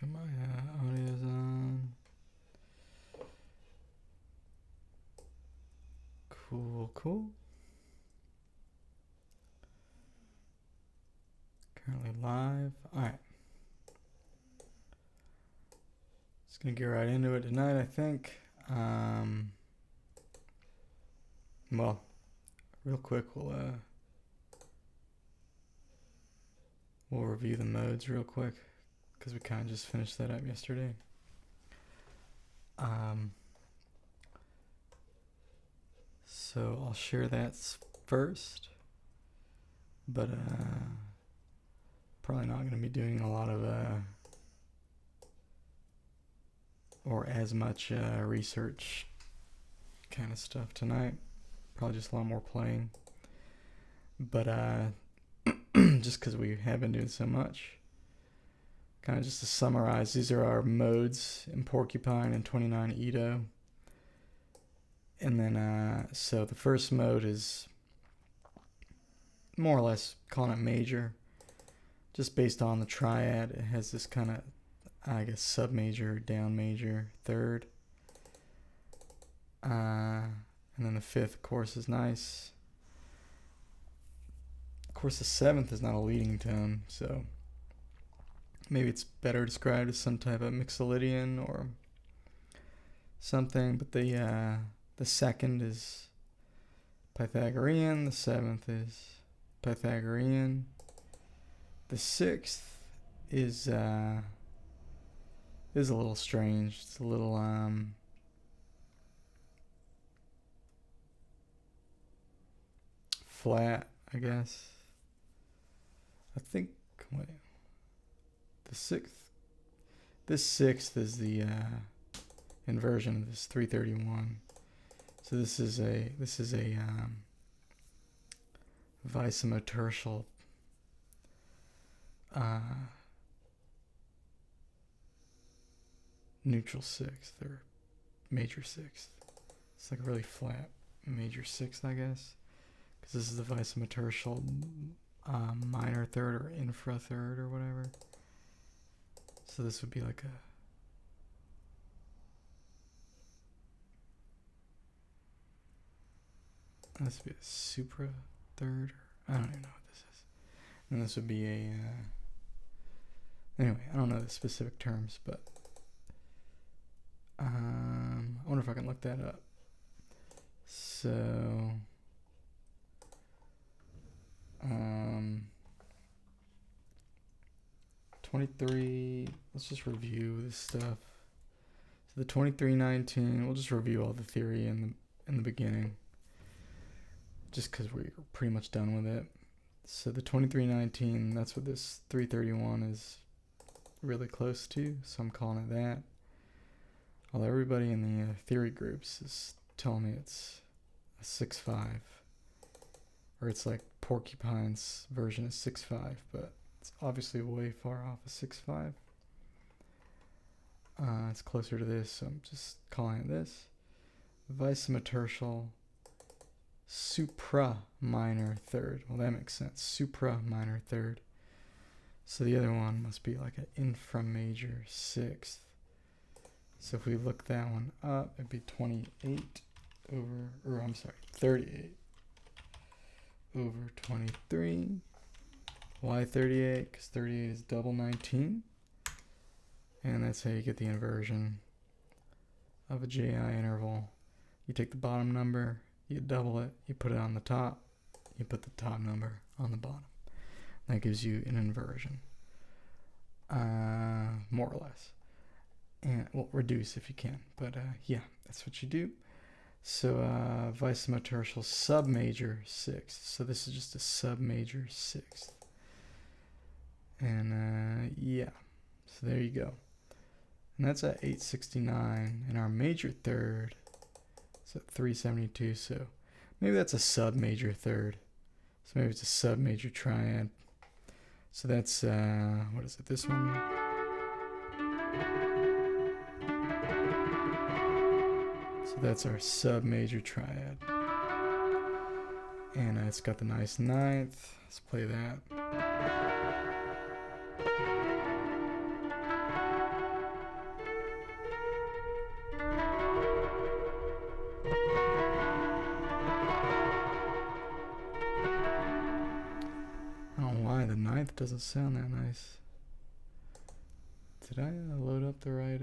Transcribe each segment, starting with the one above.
sure my audio's on. Cool. Currently live. Alright. Just gonna get right into it tonight, I think. Well, real quick, we'll review the modes real quick, because we kind of just finished that up yesterday. So I'll share that first, but probably not going to be doing a lot of or as much research kind of stuff tonight. Probably just a lot more playing, but just because we have been doing so much. Kind of just to summarize, these are our modes in Porcupine and 29 Edo. And then, so the first mode is more or less calling it major, just based on the triad. It has this kind of, I guess, sub major, down major, third. And then the fifth, of course, is nice. Of course, the seventh is not a leading tone, so maybe it's better described as some type of mixolydian or something. But the second is Pythagorean. The seventh is Pythagorean. The sixth is a little strange. It's a little flat, I guess. I think, wait. This sixth is the inversion of this 331. So this is a vice-tertial neutral sixth or major sixth. It's like a really flat major sixth, I guess, because this is the vice-tertial minor third or infra third or whatever. So this would be like this would be a supra third, or I don't even know what this is. And this would be a anyway, I don't know the specific terms, but I wonder if I can look that up. So 23, let's just review this stuff. So the 2319, we'll just review all the theory in the beginning, just because we're pretty much done with it. So the 2319, that's what this 331 is really close to, so I'm calling it that. Although everybody in the theory groups is telling me it's a 6/5, or it's like Porcupine's version is 6/5, but it's obviously way far off a 6/5. It's closer to this, so I'm just calling it this. Vice-tertial supra minor third. Well, that makes sense. Supra minor third. So the other one must be like an infra major sixth. So if we look that one up, it'd be 38 over, or I'm sorry, 38 over 23. Why 38? Because 38 is double 19. And that's how you get the inversion of a JI interval. You take the bottom number, you double it, you put it on the top, you put the top number on the bottom. That gives you an inversion. More or less. And, well, reduce if you can. But, yeah, that's what you do. So, vice-tertial sub-major sixth. So this is just a sub-major sixth. And, yeah. So there you go. And that's at 869. And our major third is at 372. So maybe that's a sub-major third. So maybe it's a sub-major triad. So that's, what is it, this one? So that's our sub-major triad. And it's got the nice ninth. Let's play that. F doesn't sound that nice. Did I load up the right,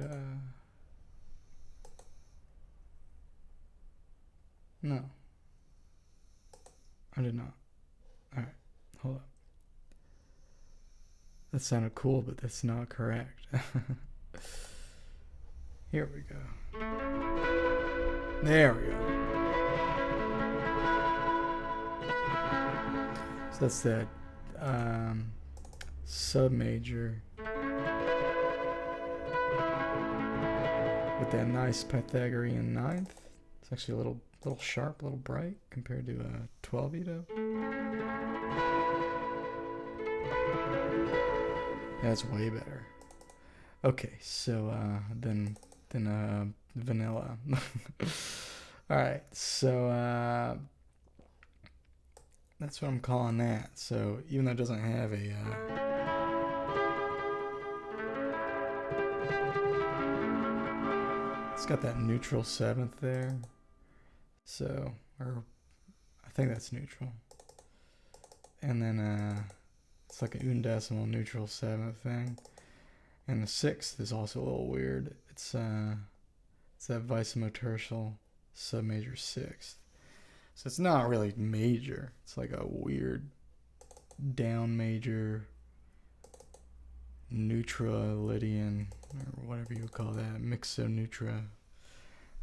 no. I did not. Alright, hold up. That sounded cool, but that's not correct. Here we go. There we go. So that's that sub major with that nice Pythagorean ninth. It's actually a little sharp, a little bright compared to a 12 veto. That's way better. Okay, so then vanilla. All right, so that's what I'm calling that. So even though it doesn't have a it's got that neutral seventh there. So, or I think that's neutral. And then it's like an undecimal neutral seventh thing. And the sixth is also a little weird. It's that vicemotertial sub major sixth. So it's not really major. It's like a weird down major neutralidian, or whatever you would call that, mixoneutra.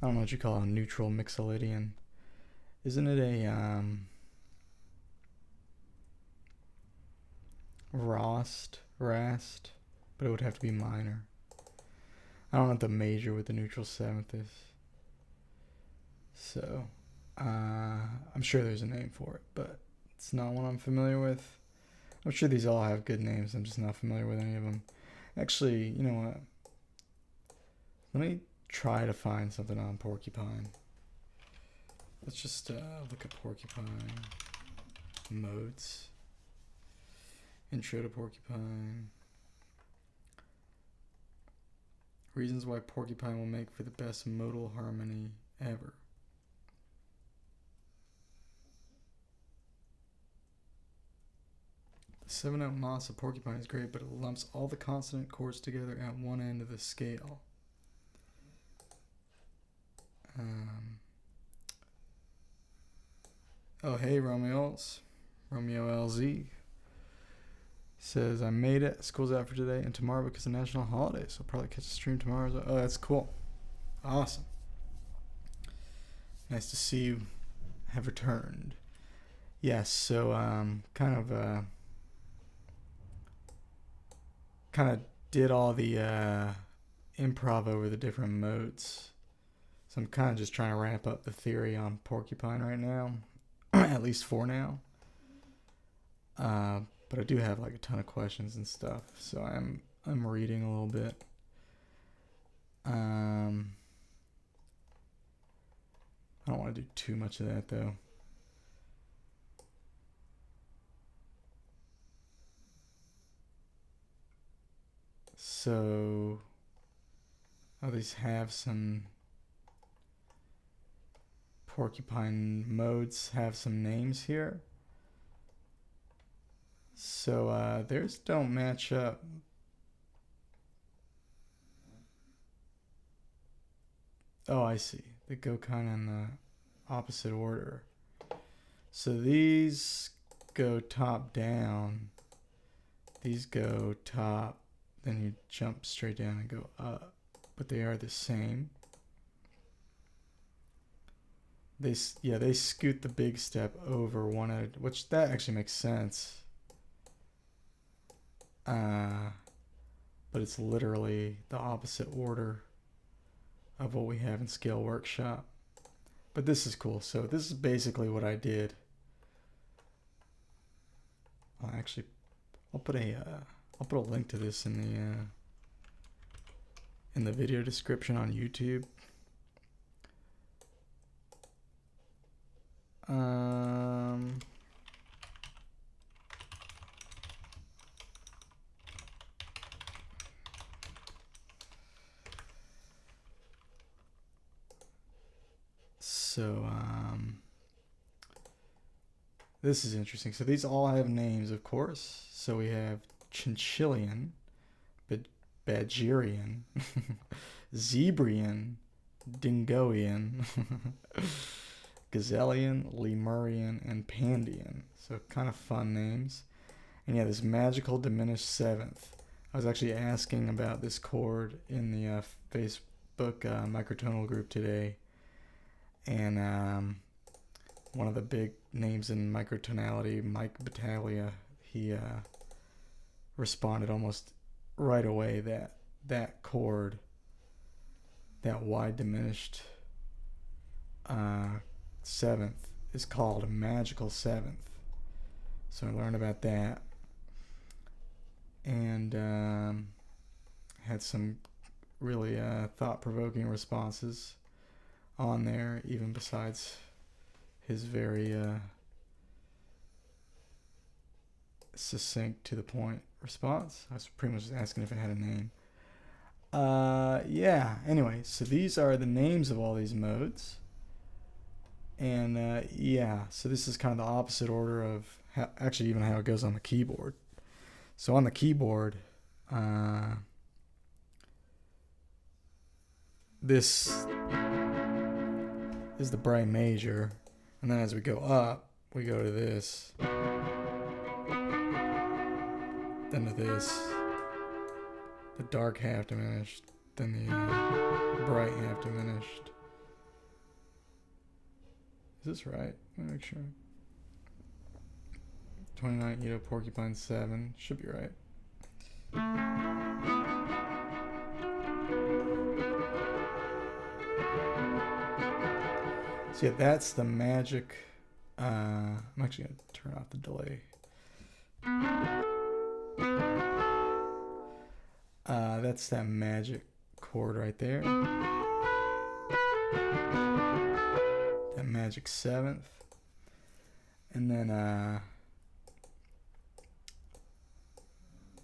I don't know what you call a neutral mixolydian. Isn't it a rast? But it would have to be minor. I don't know what the major with the neutral seventh is. So I'm sure there's a name for it, but it's not one I'm familiar with. I'm sure these all have good names. I'm just not familiar with any of them. Actually, you know what? Let me try to find something on Porcupine. Let's just look at Porcupine modes. Intro to Porcupine. Reasons why Porcupine will make for the best modal harmony ever. The 7-note moss of Porcupine is great, but it lumps all the consonant chords together at one end of the scale. Oh, hey, romeolz. romeolz says, I made it. School's out for today and tomorrow because of national holiday, so I'll probably catch a stream tomorrow. Oh, that's cool. Awesome. Nice to see you have returned. Yes, so kind of did all the improv over the different modes. So I'm kind of just trying to ramp up the theory on Porcupine right now, at least for now. But I do have like a ton of questions and stuff, so I'm reading a little bit. I don't want to do too much of that though. So, these have some Porcupine modes have some names here. So theirs don't match up. Oh, I see. They go kind of in the opposite order. So these go top down. These go top. Then you jump straight down and go up. But they are the same. They scoot the big step over one at, which that actually makes sense. But it's literally the opposite order of what we have in Scale Workshop. But this is cool. So this is basically what I did. I'll put a link to this in the video description on YouTube. So this is interesting. So these all have names, of course. So we have Chinchillian, Badgerian, Zebrian, Dingoian, Gazellian, Lemurian, and Pandian. So kind of fun names. And yeah, this magical diminished seventh. I was actually asking about this chord in the Facebook microtonal group today. And one of the big names in microtonality, Mike Battaglia, he responded almost right away that chord, that wide diminished seventh, is called a magical seventh. So I learned about that, and had some really thought-provoking responses on there, even besides his very succinct, to the point response. I was pretty much asking if it had a name. Yeah, anyway, so these are the names of all these modes. And yeah, so this is kind of the opposite order of actually even how it goes on the keyboard. So on the keyboard, this is the bright major, and then as we go up, we go to this, then to this, the dark half diminished, then the bright half diminished. Is this right? Let me make sure. 29 Edo Porcupine 7. Should be right. So yeah, that's the magic. I'm actually going to turn off the delay. That's that magic chord right there. That magic seventh. And then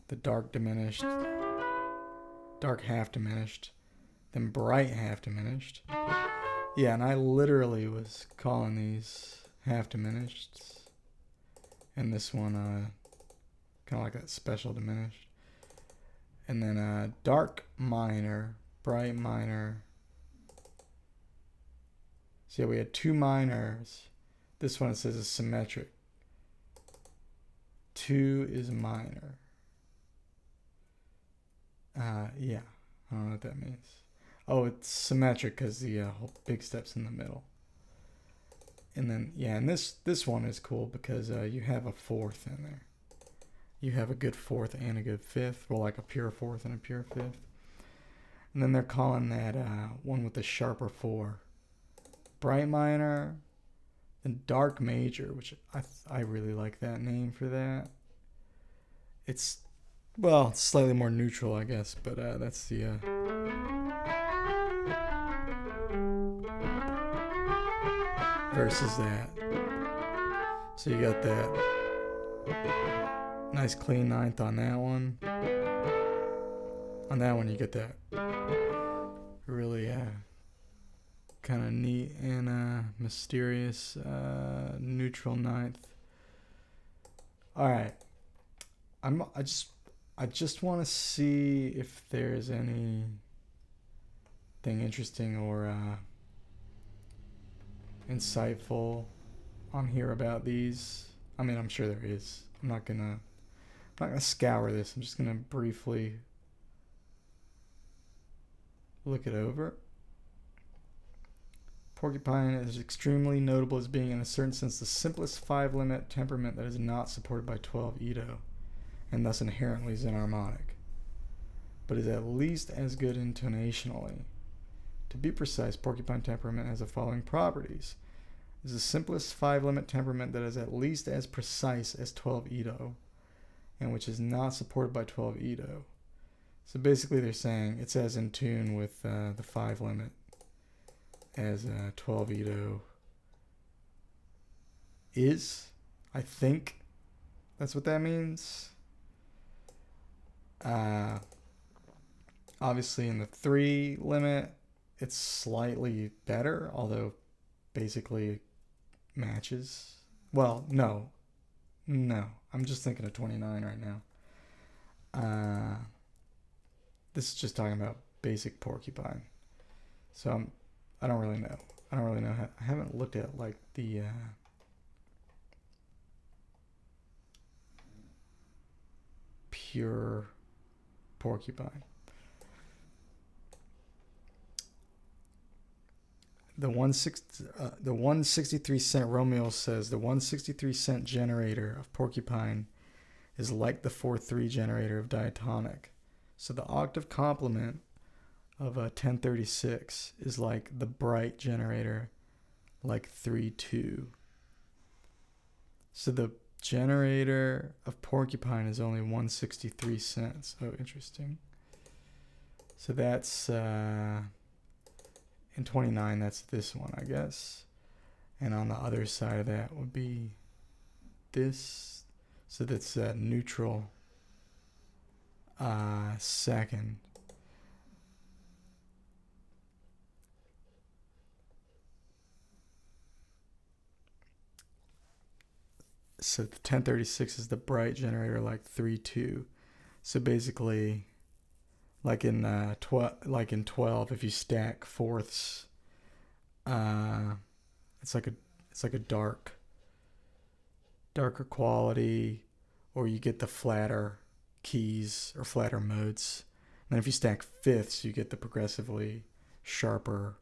the dark diminished, dark half diminished, then bright half diminished. Yeah, and I literally was calling these half diminished, and this one kind of like that special diminished. And then dark minor, bright minor. So yeah, we had two minors. This one, it says, is symmetric. 2 is minor. Yeah, I don't know what that means. Oh, it's symmetric because the whole big step's in the middle. And then, yeah, and this one is cool because you have a fourth in there. You have a good fourth and a good fifth. Well, like a pure fourth and a pure fifth. And then they're calling that one with the sharper 4. Bright minor, and dark major, which I really like that name for that. It's, well, it's slightly more neutral, I guess, but that's the versus that. So you got that nice clean ninth on that one. On that one you get that really kind of neat and mysterious neutral ninth. All right, I just want to see if there's anything interesting or insightful on here about these. I mean, I'm sure there is. I'm not gonna scour this. I'm just gonna briefly look it over. Porcupine is extremely notable as being, in a certain sense, the simplest 5-limit temperament that is not supported by 12 Edo, and thus inherently zenharmonic, but is at least as good intonationally. To be precise, Porcupine temperament has the following properties. It is the simplest 5-limit temperament that is at least as precise as 12 Edo, and which is not supported by 12 Edo. So basically they're saying it's as in tune with the 5-limit as 12 Edo is. I think that's what that means. Obviously in the 3 limit it's slightly better, although basically matches. well, no. I'm just thinking of 29 right now. This is just talking about basic porcupine. So I don't really know. I haven't looked at like the pure porcupine. The 163 cent romeolz says the 163 cent generator of porcupine is like the 4/3 generator of diatonic. So the octave complement of a 1036 is like the bright generator, like 3/2. So the generator of porcupine is only 163 cents. Oh, interesting. So that's in 29, that's this one, I guess. And on the other side of that would be this. So that's neutral second. So the 1036 is the bright generator, like 3/2. So basically, like in 12, if you stack fourths, it's like a darker quality, or you get the flatter keys or flatter modes. And then if you stack fifths, you get the progressively sharper,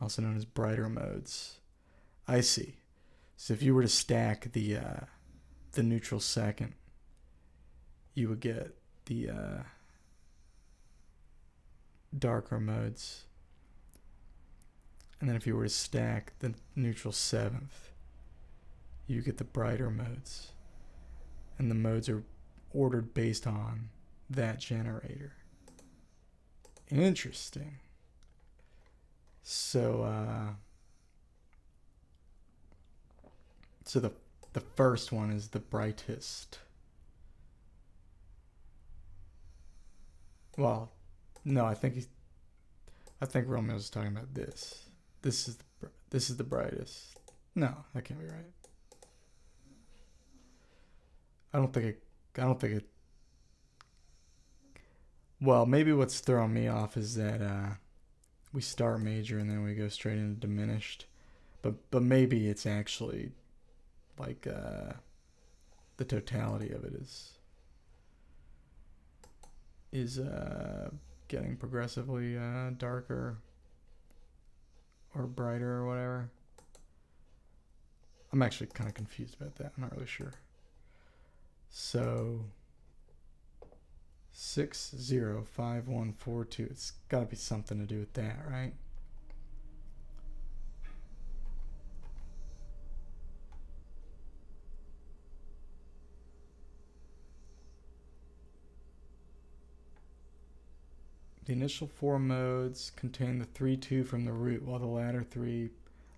also known as brighter modes. I see. So if you were to stack the neutral second, you would get the darker modes. And then if you were to stack the neutral seventh, you get the brighter modes. And the modes are ordered based on that generator. Interesting. So the first one is the brightest. Well, no, I think romeolz is talking about this. This is the brightest. No, that can't be right. I don't think it. Well, maybe what's throwing me off is that we start major and then we go straight into diminished, but maybe it's actually like the totality of it is getting progressively darker or brighter or whatever. I'm actually kind of confused about that. I'm not really sure. So 605142. It's got to be something to do with that, right? The initial four modes contain the 3/2 from the root, while the latter three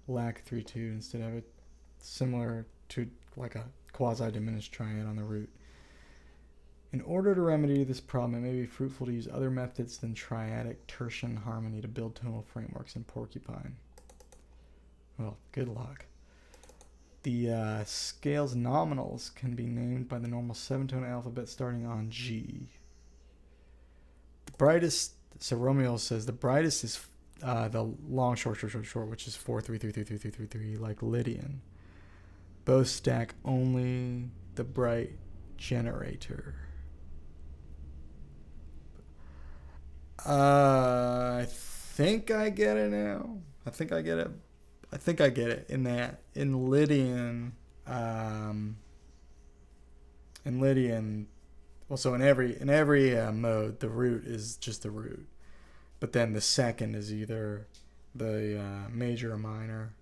lack 3/2. Instead of it similar to like a quasi-diminished triad on the root. In order to remedy this problem, it may be fruitful to use other methods than triadic tertian harmony to build tonal frameworks in porcupine. Well, good luck. The scale's nominals can be named by the normal 7-tone alphabet starting on G. The brightest, so romeolz says the brightest is the long short, which is 4/3/3/3/3/3/3, like Lydian. Both stack only the bright generator. I think I get it now. I think I get it in that in Lydian. Well, so in every mode, the root is just the root, but then the second is either the major or minor,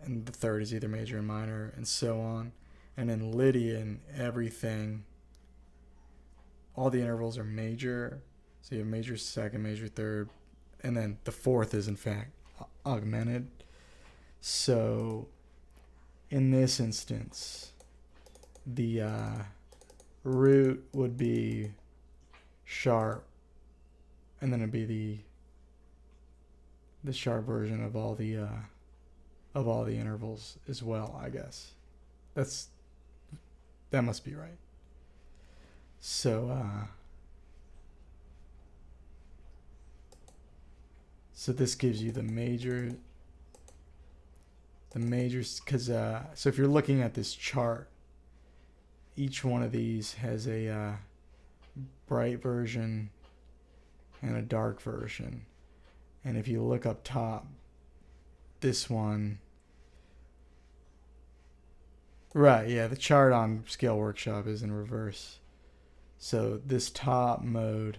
and the third is either major or minor, and so on. And in Lydian, everything, all the intervals are major. So you have major second, major third, and then the fourth is in fact augmented. So in this instance, the root would be sharp, and then it'd be the sharp version of all the intervals as well, I guess. that must be right. So so this gives you the majors, because so if you're looking at this chart, each one of these has a bright version and a dark version. And if you look up top, this one, right, yeah, the chart on Scale Workshop is in reverse. So this top mode,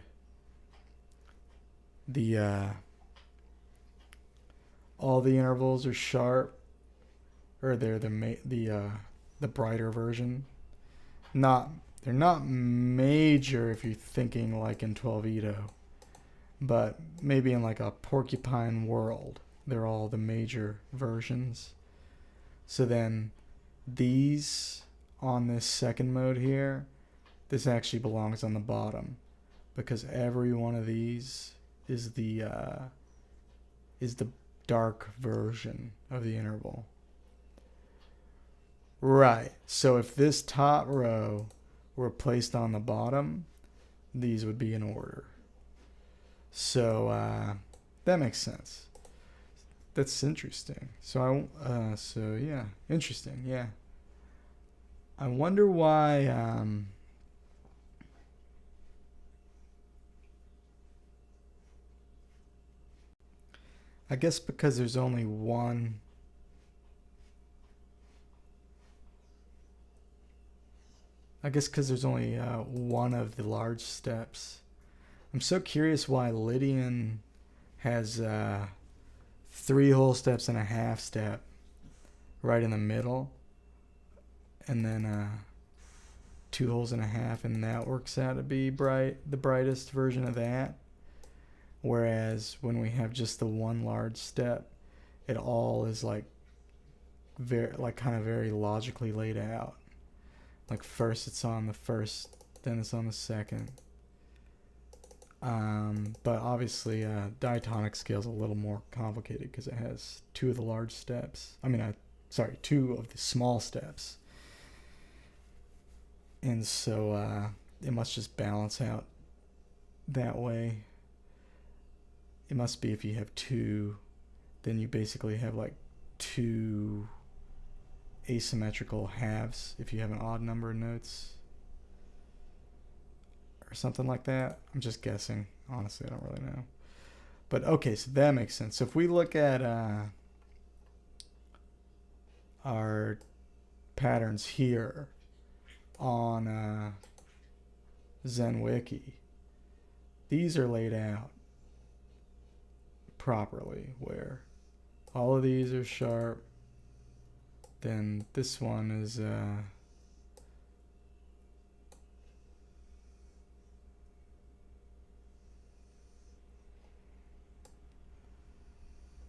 all the intervals are sharp, or they're the brighter version. They're not major if you're thinking like in 12-Edo, but maybe in like a Porcupine world, they're all the major versions. So then these on this second mode here, this actually belongs on the bottom, because every one of these is the dark version of the interval. Right. So if this top row were placed on the bottom, these would be in order. So that makes sense. That's interesting. So yeah, interesting. Yeah. I wonder why. I guess because there's only one. I guess because there's only one of the large steps. I'm so curious why Lydian has 3 whole steps and a half step right in the middle, and then 2 wholes and a half, and that works out to be the brightest version of that. Whereas when we have just the one large step, it all is like kind of very logically laid out. Like first it's on the first, then it's on the second. But obviously diatonic scale is a little more complicated because it has 2 of the large steps. 2 of the small steps. And so it must just balance out that way. It must be if you have 2, then you basically have like 2 asymmetrical halves if you have an odd number of notes. Or something like that. I'm just guessing. Honestly, I don't really know. But okay, so that makes sense. So if we look at our patterns here on ZenWiki, these are laid out properly, where all of these are sharp. Then this one is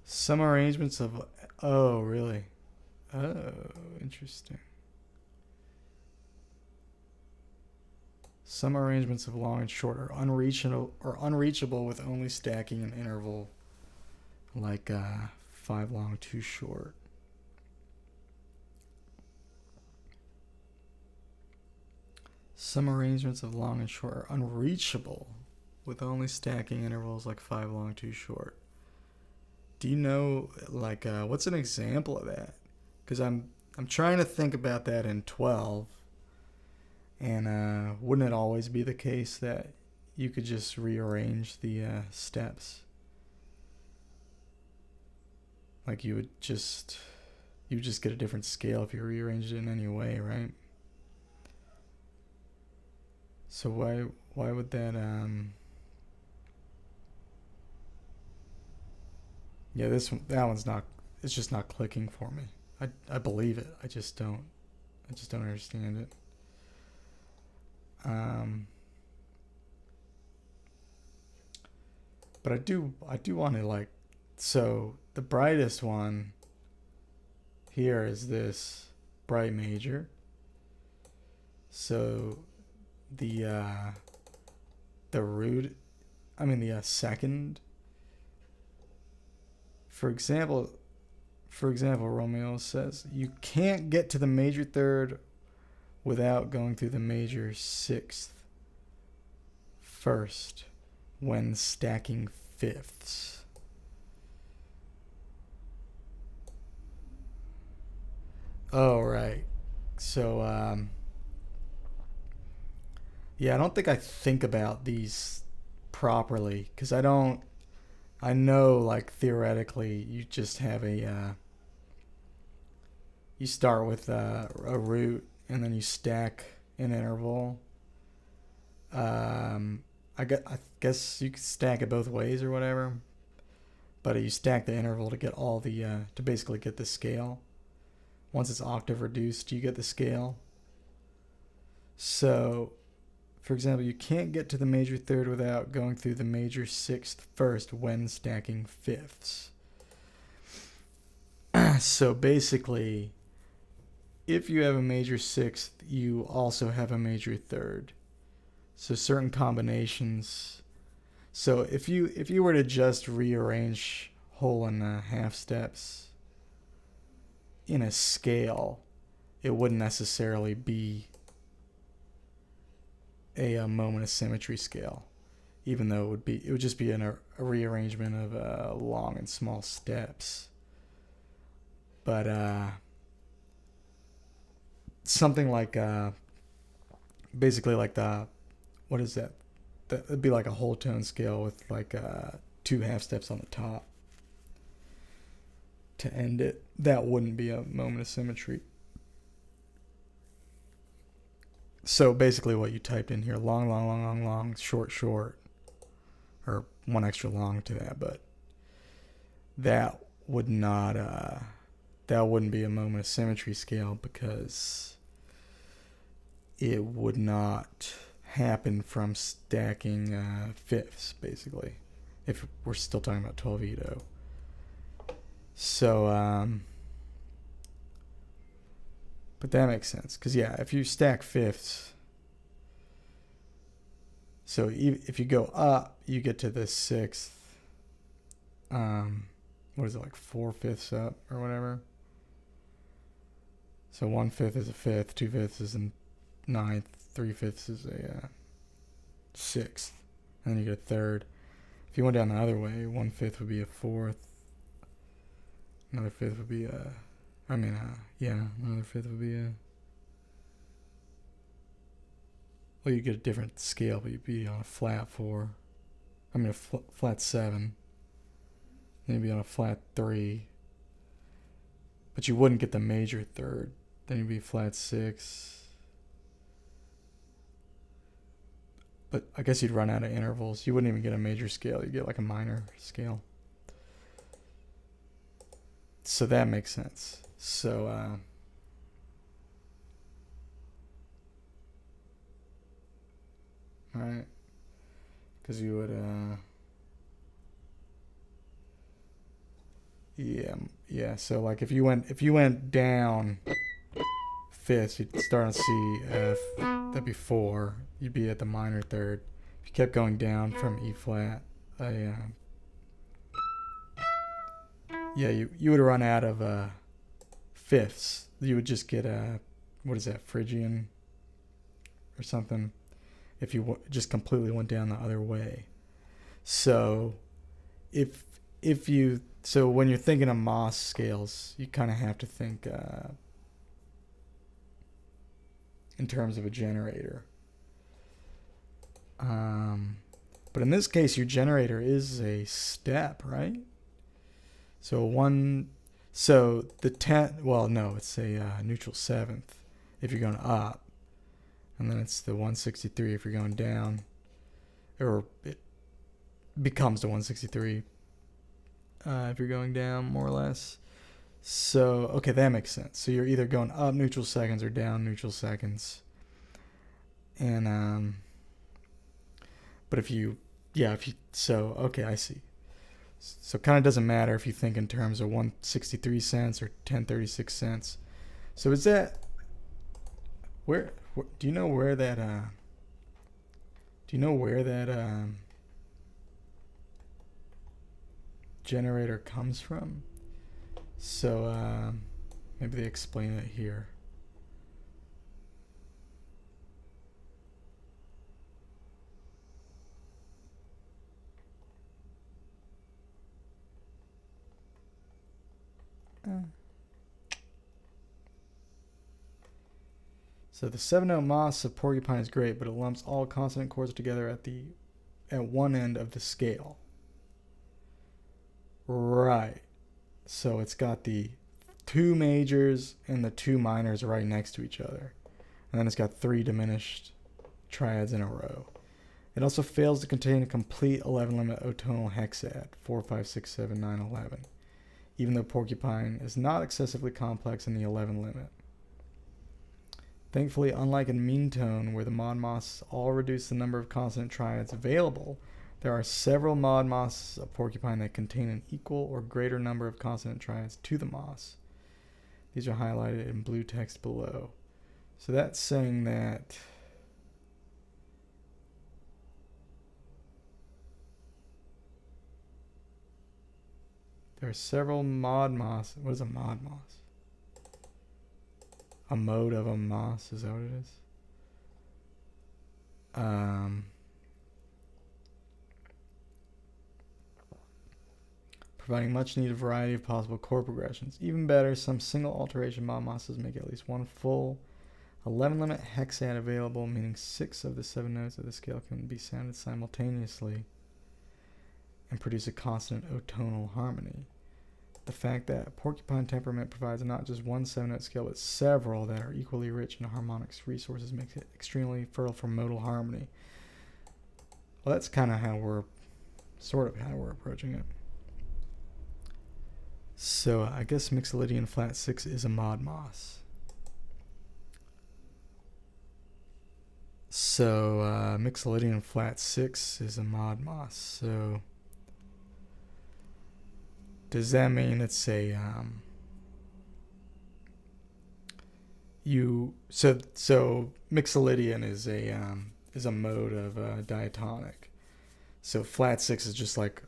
some arrangements of, oh really, oh interesting, some arrangements of long and short are unreachable with only stacking an interval like 5 long 2 short. Some arrangements of long and short are unreachable with only stacking intervals like 5 long 2 short. Do you know, like, what's an example of that? Because I'm trying to think about that in 12, and wouldn't it always be the case that you could just rearrange the steps? Like you would just get a different scale if you rearranged it in any way, right? So why would that yeah, that one's not, it's just not clicking for me. I believe it. I just don't understand it. But I do want to, like, so the brightest one here is this bright major. So the second, for example, for example, romeolz says you can't get to the major third without going through the major sixth first when stacking fifths. Oh, right. So, yeah, I don't think I think about these properly because I know, like, theoretically, you just have you start with a root and then you stack an interval. I guess you could stack it both ways or whatever, but you stack the interval to get all the to basically get the scale. Once it's octave reduced, you get the scale. So, for example, you can't get to the major third without going through the major sixth first when stacking fifths. So basically, if you have a major sixth, you also have a major third. So certain combinations. So if you were to just rearrange whole and half steps in a scale, it wouldn't necessarily be a moment of symmetry scale, even though it would just be a rearrangement of long and small steps. But something like basically like what is that? That'd be like a whole tone scale with like 2 half steps on the top to end it. That wouldn't be a moment of symmetry. So basically what you typed in here, long, long, long, long, long, short, short, or one extra long to that, but that would not, that wouldn't be a moment of symmetry scale because it would not happen from stacking fifths, basically, if we're still talking about 12 Ito. So, but that makes sense, because yeah, if you stack fifths, so if you go up, you get to the sixth, what is it, like 4/5 up or whatever? So 1/5 is a fifth, 2/5 is a ninth, 3/5 is a sixth, and then you get a third. If you went down the other way, 1/5 would be a fourth, another fifth would be a, another fifth would be a, well, you get a different scale, but you'd be on a flat 4, a flat 7, then you'd be on a flat 3, but you wouldn't get the major third, then you'd be flat 6, but I guess you'd run out of intervals. You wouldn't even get a major scale, you'd get like a minor scale. So that makes sense. So, alright, because you would, so like if you went down fifths, you'd start on C, F, that'd be 4, you'd be at the minor third. If you kept going down from E flat, you would run out of fifths. You would just get a, what is that, Phrygian or something, if you just completely went down the other way. So so when you're thinking of Moss scales, you kind of have to think in terms of a generator. But in this case, your generator is a step, right? So the 10th, well, no, it's a neutral 7th if you're going up, and then it's the 163 if you're going down, or it becomes the 163 if you're going down, more or less. So, okay, that makes sense. So you're either going up neutral seconds or down neutral seconds. And, but okay, I see. So it kind of doesn't matter if you think in terms of 163 cents or 1036 cents. So is that, where do you know where that generator comes from? So maybe they explain it here. So the 7-note Moss of Porcupine is great, but it lumps all consonant chords together at one end of the scale. Right. So it's got the 2 majors and the 2 minors right next to each other. And then it's got 3 diminished triads in a row. It also fails to contain a complete 11-limit otonal hexad, 4, 5, 6, 7, 9, 11, even though Porcupine is not excessively complex in the 11 limit. Thankfully, unlike in mean tone, where the mod moss all reduce the number of consonant triads available, there are several mod mosses of Porcupine that contain an equal or greater number of consonant triads to the moss. These are highlighted in blue text below. So that's saying that there are several mod moss. What is a mod moss? A mode of a moss, is that what it is? Providing much needed variety of possible chord progressions. Even better, some single alteration mod mosses make at least one full 11-limit hexad available, meaning 6 of the 7 notes of the scale can be sounded simultaneously and produce a consonant otonal harmony. The fact that Porcupine temperament provides not just one 7-note scale, but several that are equally rich in harmonics resources makes it extremely fertile for modal harmony. Well, that's kind of how we're approaching it. So I guess Mixolydian flat 6 is a mod moss. So Mixolydian flat 6 is a mod moss. So does that mean it's a so Mixolydian is a mode of diatonic. So flat 6 is just like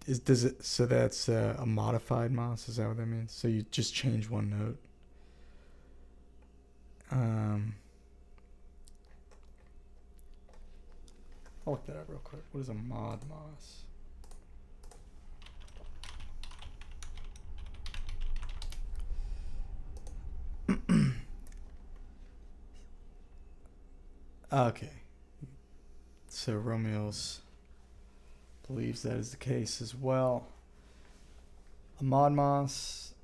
so that's a modified moss, is that what that means? So you just change one note. I'll look that up real quick. What is a mod moss? Okay. So romeolz believes that is the case as well. A mod moss,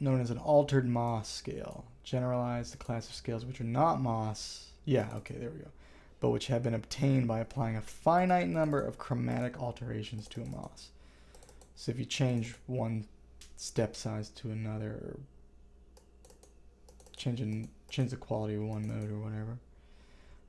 known as an altered moss scale, generalized the class of scales which are not moss. Yeah, okay, there we go. But which have been obtained by applying a finite number of chromatic alterations to a moss. So if you change one step size to another, or change the quality of one note or whatever.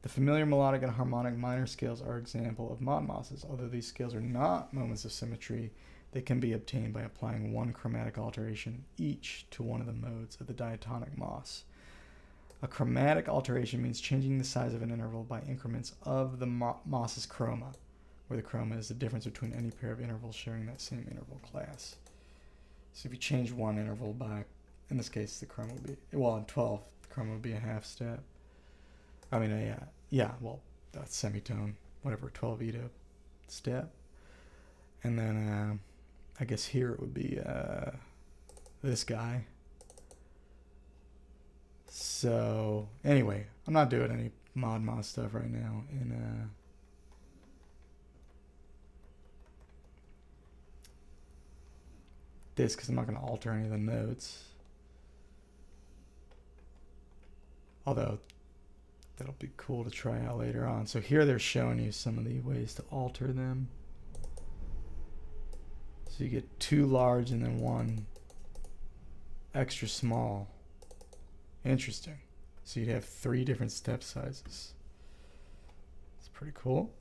The familiar melodic and harmonic minor scales are example of mod mosses. Although these scales are not moments of symmetry, they can be obtained by applying one chromatic alteration each to one of the modes of the diatonic moss. A chromatic alteration means changing the size of an interval by increments of the moss's chroma, where the chroma is the difference between any pair of intervals sharing that same interval class. So if you change one interval by, in this case, the chroma would be, well, in 12, the chroma would be a half step. I mean, that's semitone, whatever, 12 eta step. And then I guess here it would be this guy. So anyway, I'm not doing any mod moss stuff right now in this, because I'm not going to alter any of the notes. Although that'll be cool to try out later on. So here they're showing you some of the ways to alter them. So you get 2 large and then 1 extra small. Interesting. So you'd have 3 different step sizes. It's pretty cool.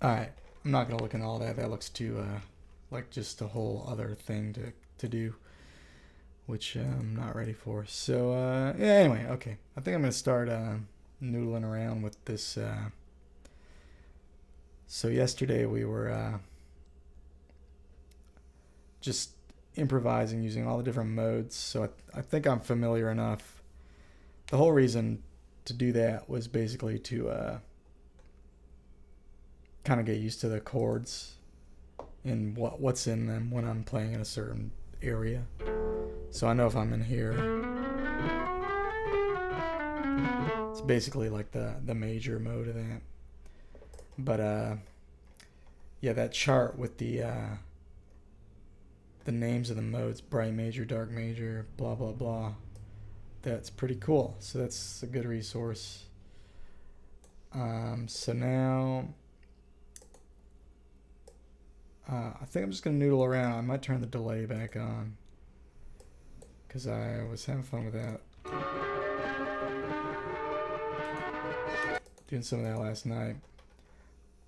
Alright, I'm not going to look into all that. That looks too like just a whole other thing to do, which I'm not ready for. So yeah, anyway, okay. I think I'm going to start noodling around with this So yesterday we were just improvising using all the different modes. So I think I'm familiar enough. The whole reason to do that was basically to kind of get used to the chords and what's in them when I'm playing in a certain area. So I know if I'm in here, it's basically like the major mode of that. But yeah, that chart with the names of the modes, bright major, dark major, blah blah blah, that's pretty cool. So that's a good resource. So now I think I'm just gonna noodle around. I might turn the delay back on because I was having fun with that, doing some of that last night.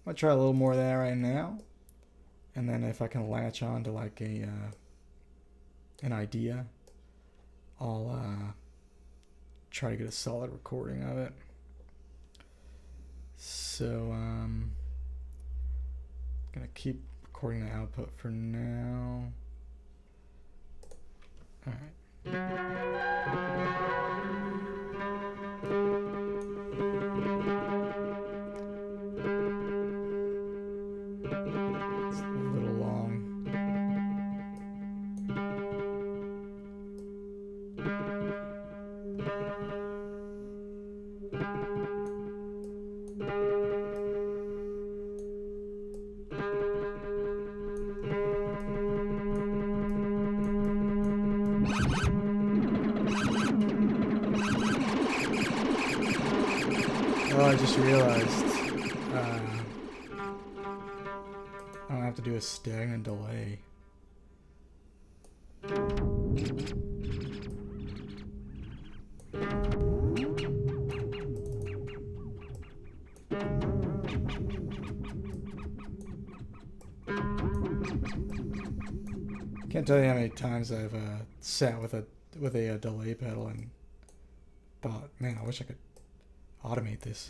I might try a little more of that right now, and then if I can latch on to like an idea, I'll try to get a solid recording of it. So gonna keep recording the output for now. All right. It's a little long. Oh, I just realized I don't have to do a stagnant delay. Can't tell you how many times I've sat with a delay pedal and thought, man, I wish I could automate this.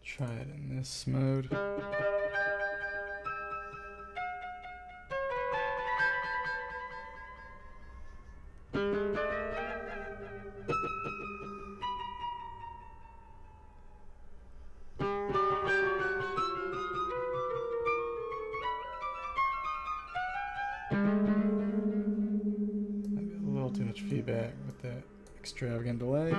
Try it in this mode. Maybe a little too much feedback with that extravagant delay.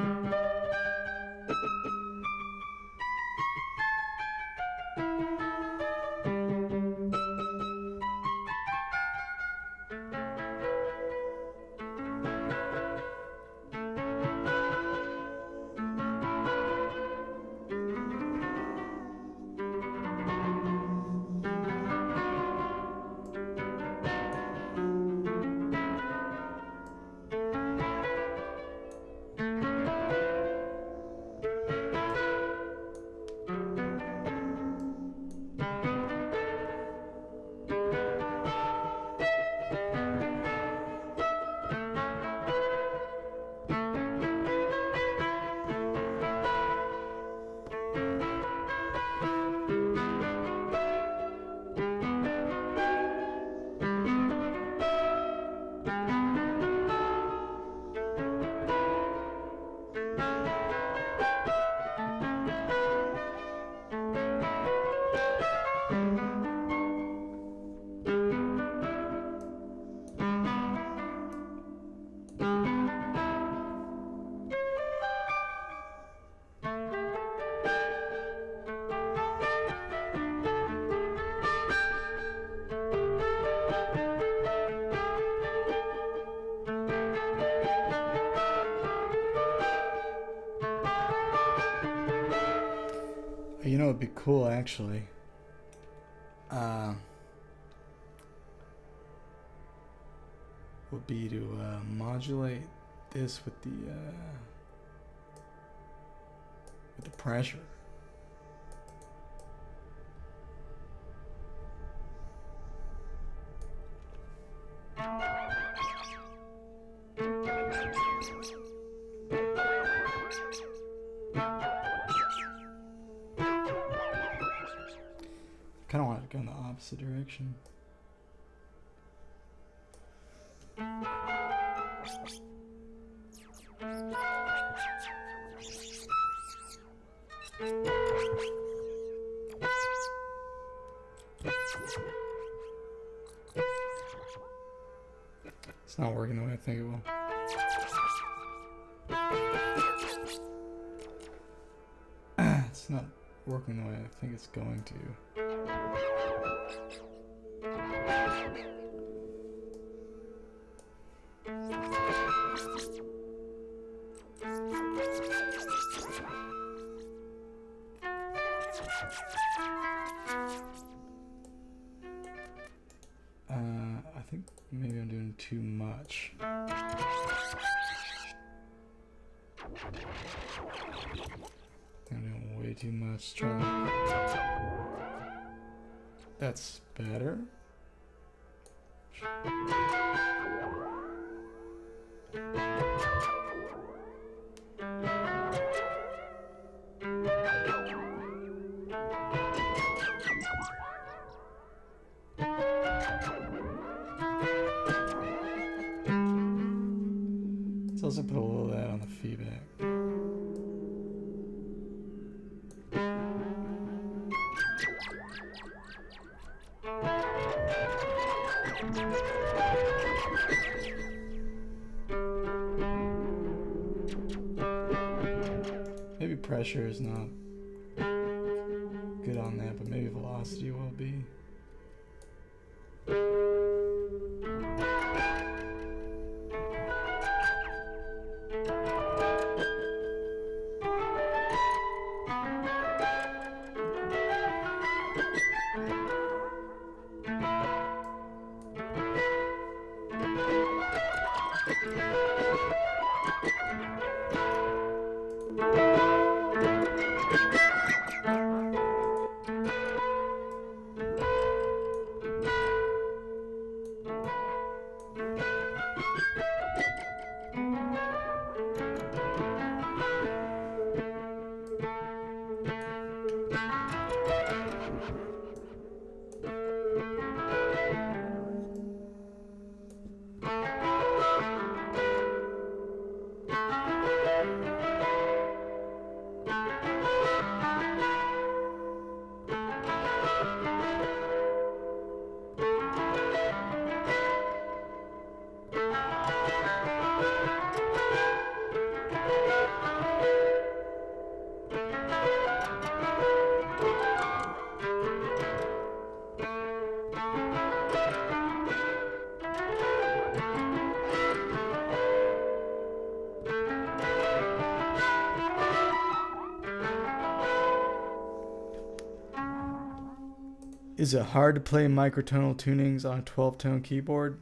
You know, it'd be cool actually. Would be to modulate this with the pressure. Kind of want it to go in the opposite direction. It's not working the way I think it will. It's not working the way I think it's going to. I think maybe I'm doing too much. I'm doing way too much. That's better. Let's also put a little of that on the feedback. Maybe pressure is not good on that, but maybe velocity will be. Is it hard to play microtonal tunings on a 12-tone keyboard?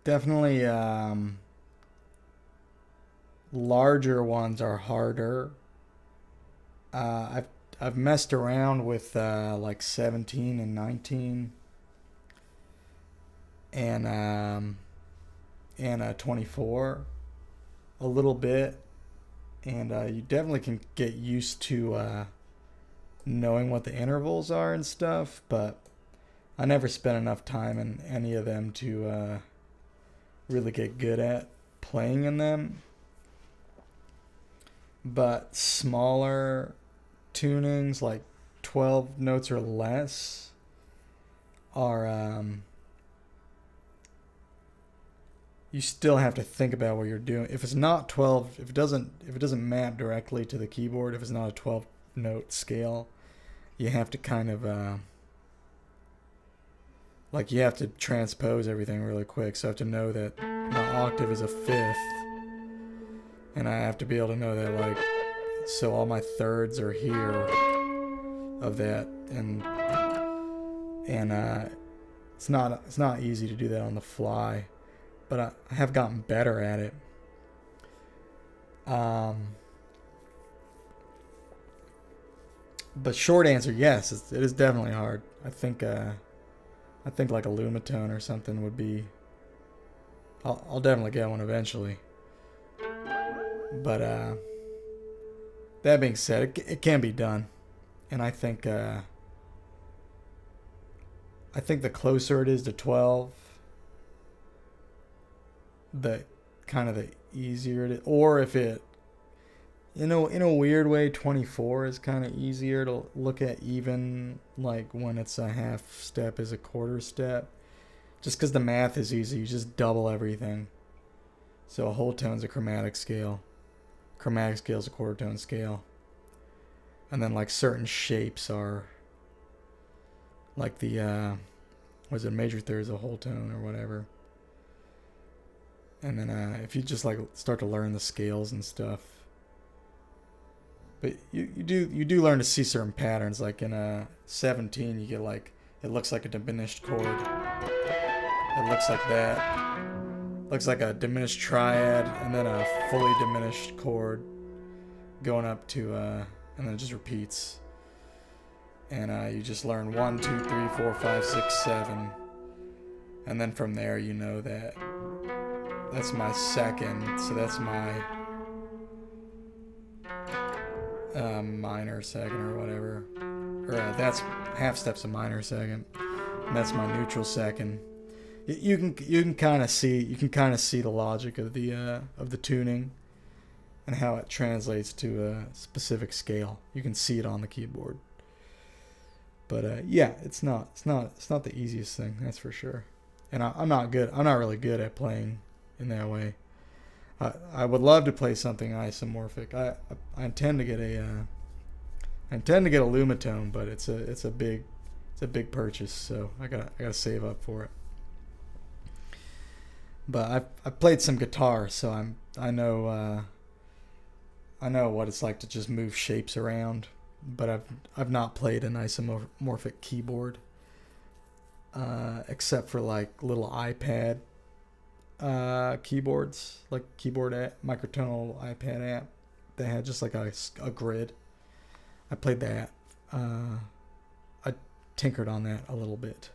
Definitely larger ones are harder. I've messed around with like 17 and 19 and 24 a little bit, and you definitely can get used to knowing what the intervals are and stuff, but I never spent enough time in any of them to really get good at playing in them. But smaller tunings, like 12 notes or less, are you still have to think about what you're doing. If it's not 12, if it doesn't map directly to the keyboard, if it's not a 12 note scale, you have to kind of like you have to transpose everything really quick. So I have to know that my octave is a fifth, and I have to be able to know that like so all my thirds are here of that, and it's not easy to do that on the fly, but I have gotten better at it. But short answer, yes, it is definitely hard. I think like a lumitone or something would be. I'll definitely get one eventually. But that being said, it can be done, and I think the closer it is to 12, the easier it is. Or if it, in a weird way, 24 is kind of easier to look at, even like when it's a half step is a quarter step, just because the math is easy. You just double everything. So a whole tone's a chromatic scale. Chromatic scale is a quarter tone scale. And then like certain shapes are like the major third is a whole tone or whatever. And then if you just like start to learn the scales and stuff, but you do learn to see certain patterns. Like in 17, you get like, it looks like a diminished chord. It looks like that. Looks like a diminished triad, and then a fully diminished chord going up to, and then it just repeats. And you just learn 1, 2, 3, 4, 5, 6, 7, and then from there you know that that's my second, so that's my minor second or whatever, or that's half steps a minor second, and that's my neutral second. You can kind of see the logic of the tuning and how it translates to a specific scale. You can see it on the keyboard. But yeah, it's not the easiest thing, that's for sure. And I'm not really good at playing in that way. I would love to play something isomorphic. I intend to get a lumitone, but it's a big purchase, so I gotta save up for it. But I've played some guitar, so I know what it's like to just move shapes around. But I've not played an isomorphic keyboard, except for like little iPad keyboards, like Microtonal iPad app that had just like a grid. I played that. I tinkered on that a little bit.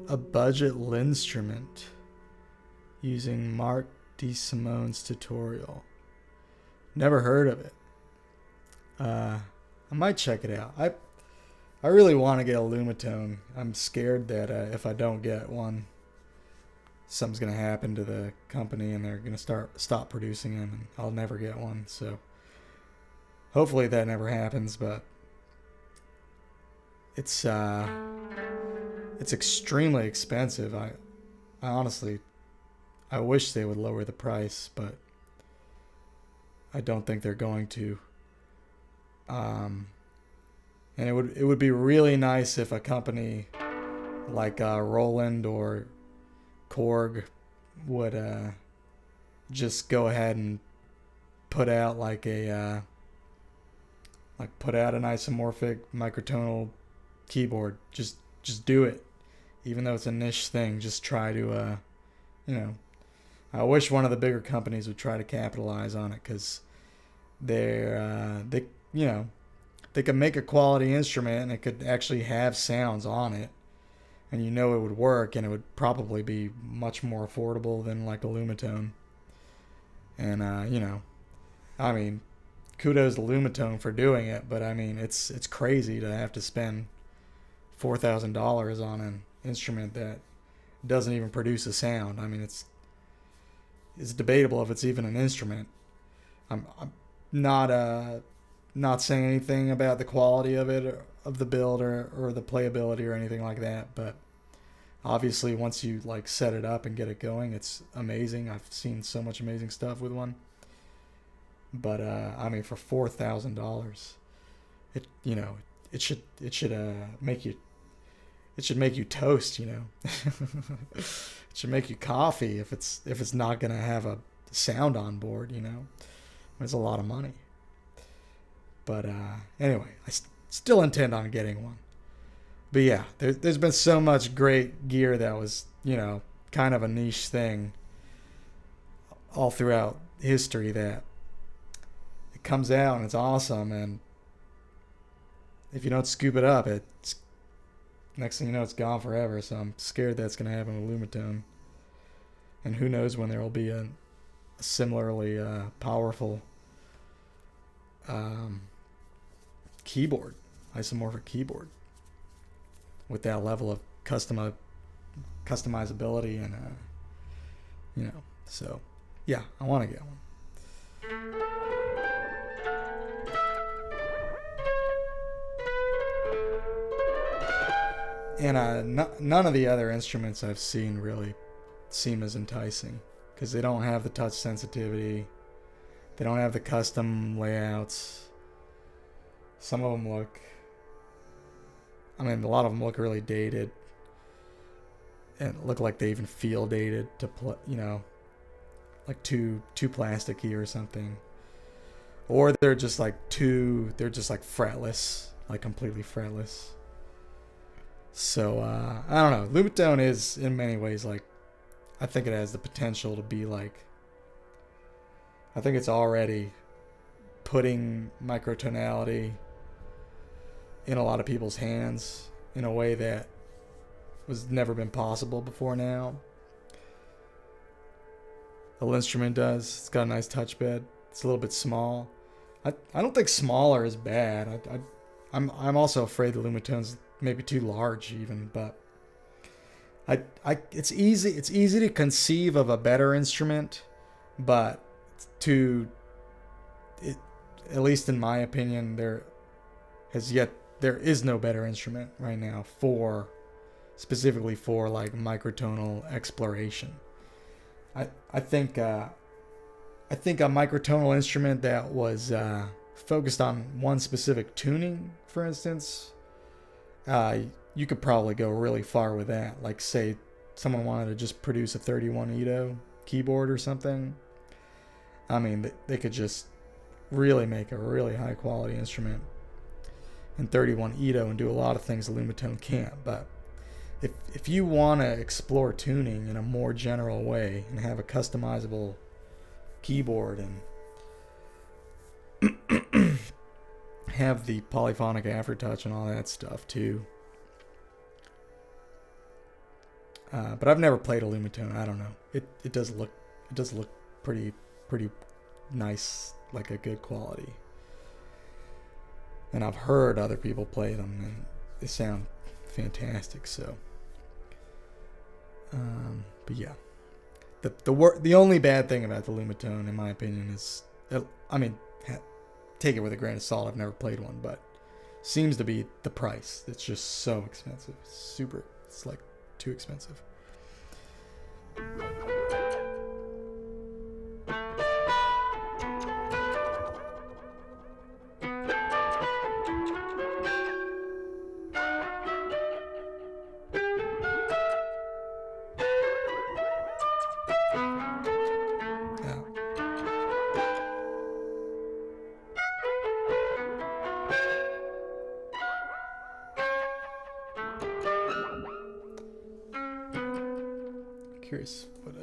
A budget Linstrument using Mark D. Simone's tutorial. Never heard of it. I might check it out. I really want to get a lumitone. I'm scared that if I don't get one, something's gonna happen to the company and they're gonna stop producing them, and I'll never get one. So hopefully that never happens. But it's extremely expensive. I honestly, I wish they would lower the price, but I don't think they're going to. And it would be really nice if a company like Roland or Korg would just go ahead and put out put out an isomorphic microtonal keyboard. Just do it. Even though it's a niche thing, just try to, I wish one of the bigger companies would try to capitalize on it, because they could make a quality instrument and it could actually have sounds on it, and it would work, and it would probably be much more affordable than like a Lumitone. And I mean, kudos to Lumitone for doing it, but I mean, it's crazy to have to spend $4,000 on an instrument that doesn't even produce a sound. I mean, it's debatable if it's even an instrument. I'm not saying anything about the quality of it, or of the build, or the playability or anything like that, but obviously once you like set it up and get it going, it's amazing. I've seen so much amazing stuff with one. But I mean, for $4,000, it should make you toast, It should make you coffee if it's not gonna have a sound on board, It's a lot of money. But anyway, I still intend on getting one. But yeah, there's been so much great gear that was, kind of a niche thing all throughout history, that it comes out and it's awesome, and if you don't scoop it up, it's next thing you know, it's gone forever. So I'm scared that's going to happen with Lumitone. And who knows when there will be a similarly powerful keyboard, isomorphic keyboard, with that level of customizability and so yeah, I want to get one. And none of the other instruments I've seen really seem as enticing, because they don't have the touch sensitivity, they don't have the custom layouts. Some of them look, a lot of them look really dated, and look like they even feel dated to play, like too plasticky or something. Or they're just like fretless, like completely fretless. So I don't know. Lumitone is in many ways like, I think it has the potential to be like, I think it's already putting microtonality in a lot of people's hands in a way that was never been possible before now. The instrument does. It's got a nice touch bed. It's a little bit small. I don't think smaller is bad. I'm also afraid the Lumitone's maybe too large even, but it's easy to conceive of a better instrument, but at least in my opinion, there is no better instrument right now specifically for like microtonal exploration. I think a microtonal instrument that was focused on one specific tuning, for instance, you could probably go really far with that. Like, say someone wanted to just produce a 31 Ito keyboard or something. I mean, they could just really make a really high quality instrument in 31 Ito and do a lot of things the Lumitone can't. But if you want to explore tuning in a more general way and have a customizable keyboard and have the polyphonic aftertouch and all that stuff too. But I've never played a Lumitone. I don't know. It does look pretty nice, like a good quality. And I've heard other people play them and they sound fantastic. So, but yeah, the only bad thing about the Lumitone, in my opinion, is, take it with a grain of salt. I've never played one, but seems to be the price. It's just so expensive. It's like too expensive. Curious what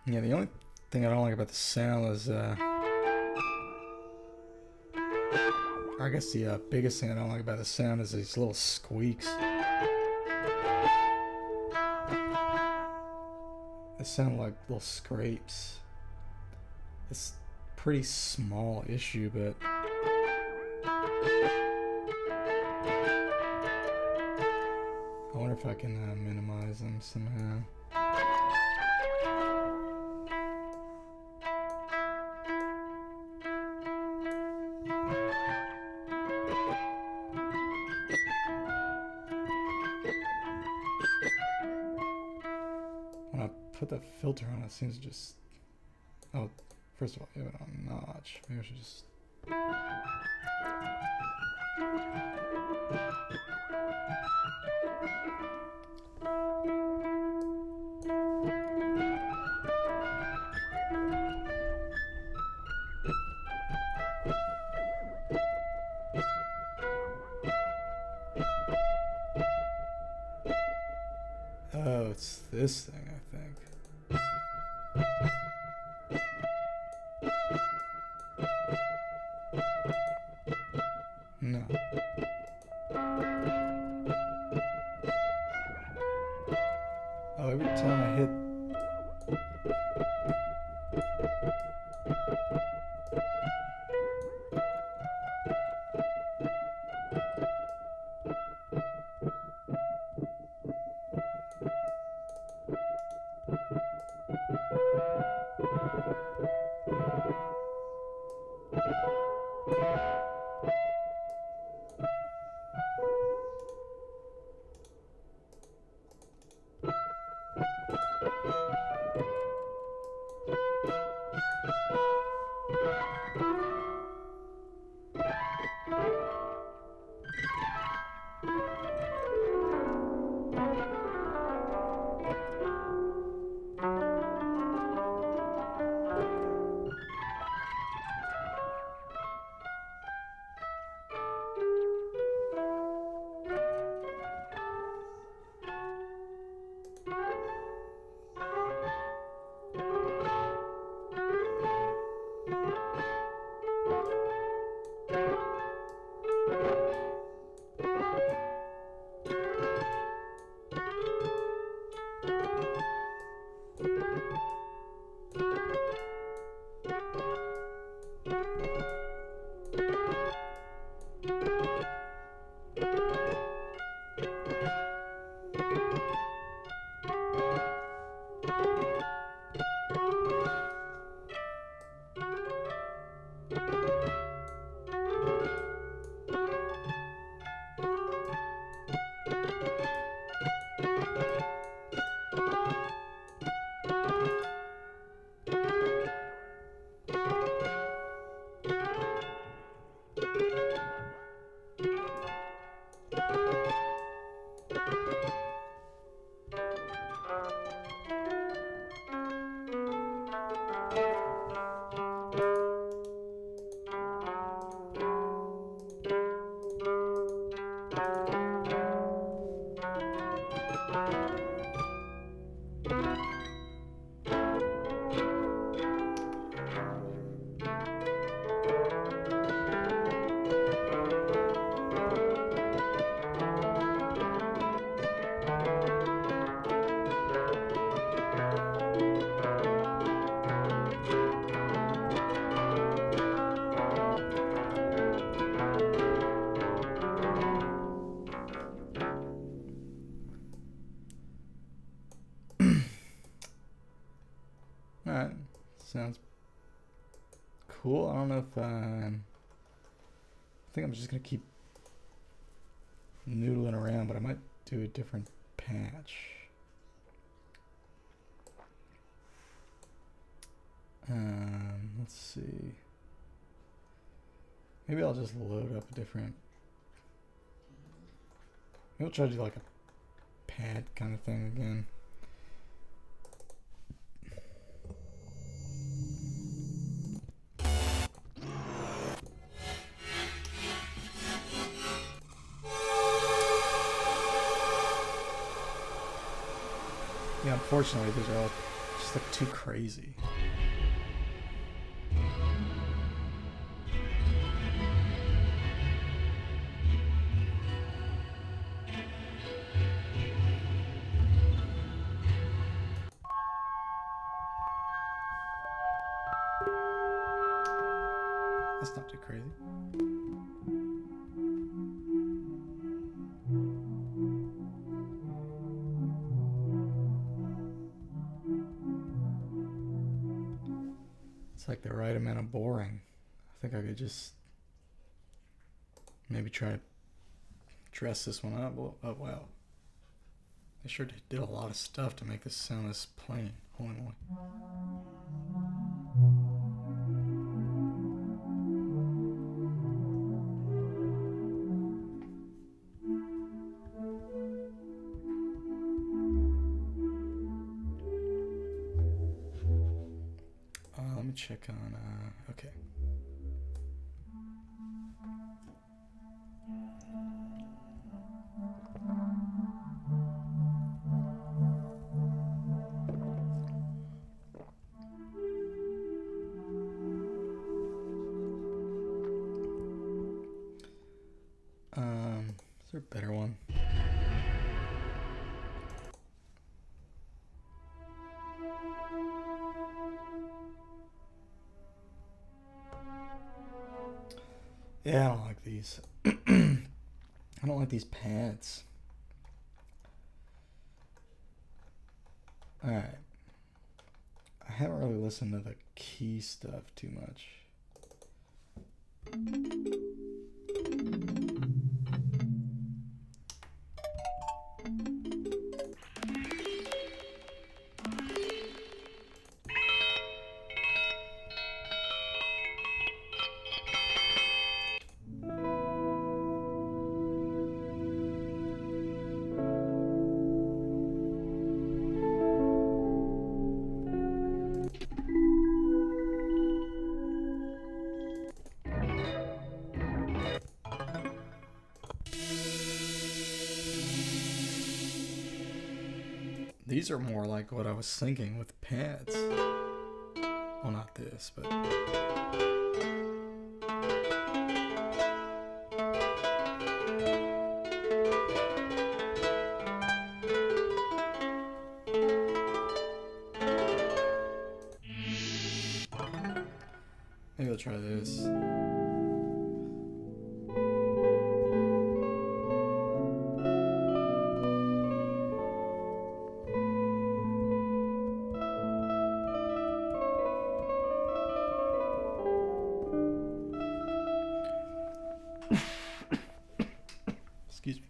Yeah, the only thing I don't like about the sound is, or I guess the biggest thing I don't like about the sound is these little squeaks. They sound like little scrapes. It's a pretty small issue, but I wonder if I can minimize them somehow. When I put the filter on, it seems to just... Oh, first of all, you have it on notch. Maybe I should just... Oh, it's this thing, I think. Alright, sounds cool. I don't know if I think I'm just gonna keep noodling around, but I might do a different patch. Let's see. Maybe I'll just load up a different. Maybe I'll try to do like a pad kind of thing again. Yeah, unfortunately, these are all just like too crazy. That's not too crazy. It's like the right amount of boring. I think I could just maybe try to dress this one up. Oh wow. They sure did a lot of stuff to make this sound this plain. Holy moly. Let me check on, okay. Is there a better one? Yeah, I don't like these. I don't like these pads. Alright. I haven't really listened to the key stuff too much. These are more like what I was thinking with pads. Well, not this, but... Maybe I'll try this. Excuse me.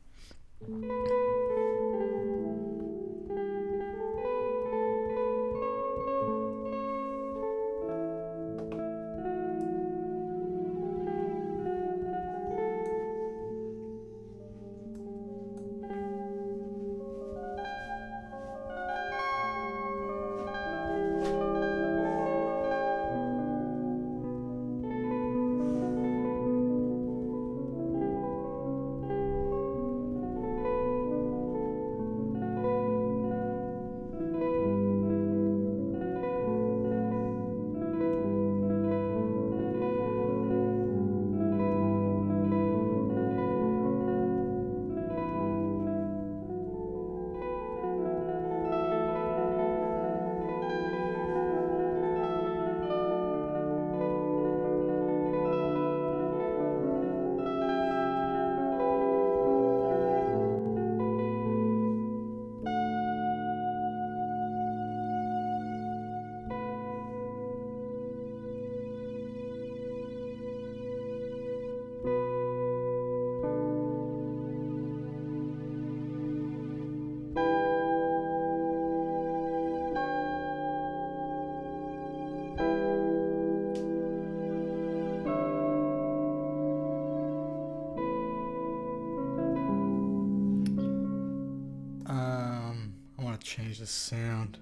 this sound?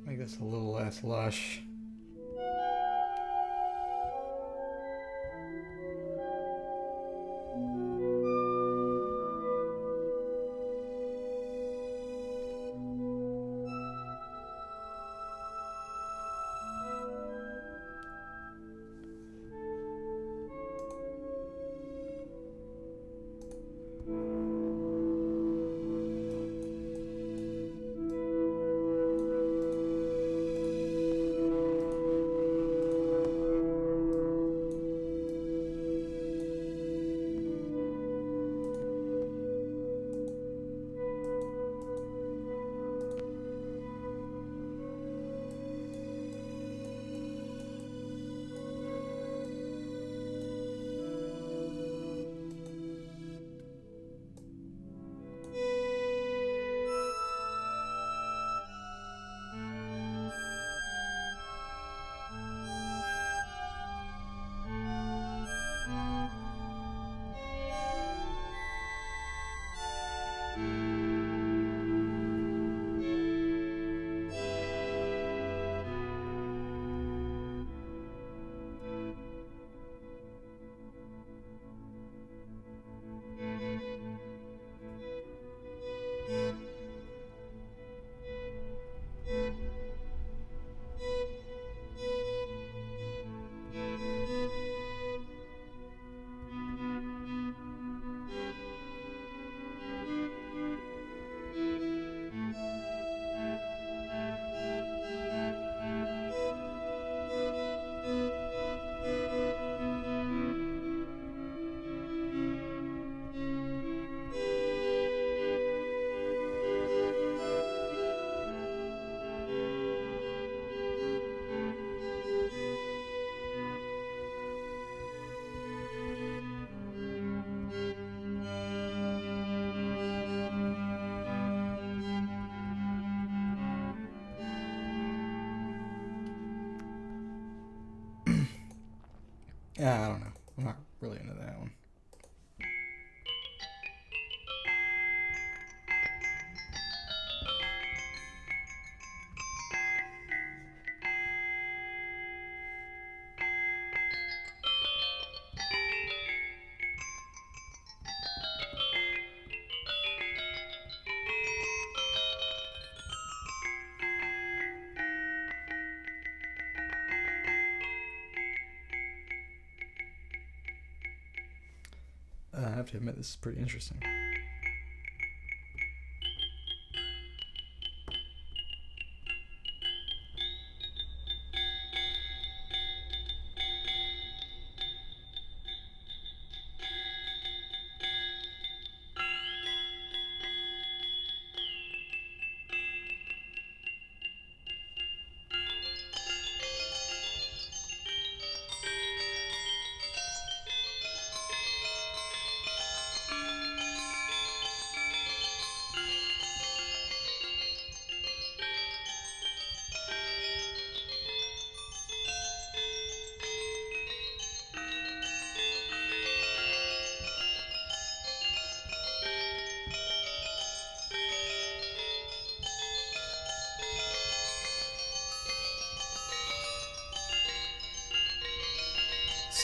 Make this a little less lush. Yeah, I don't know. I'm not really into that one. I have to admit, this is pretty interesting.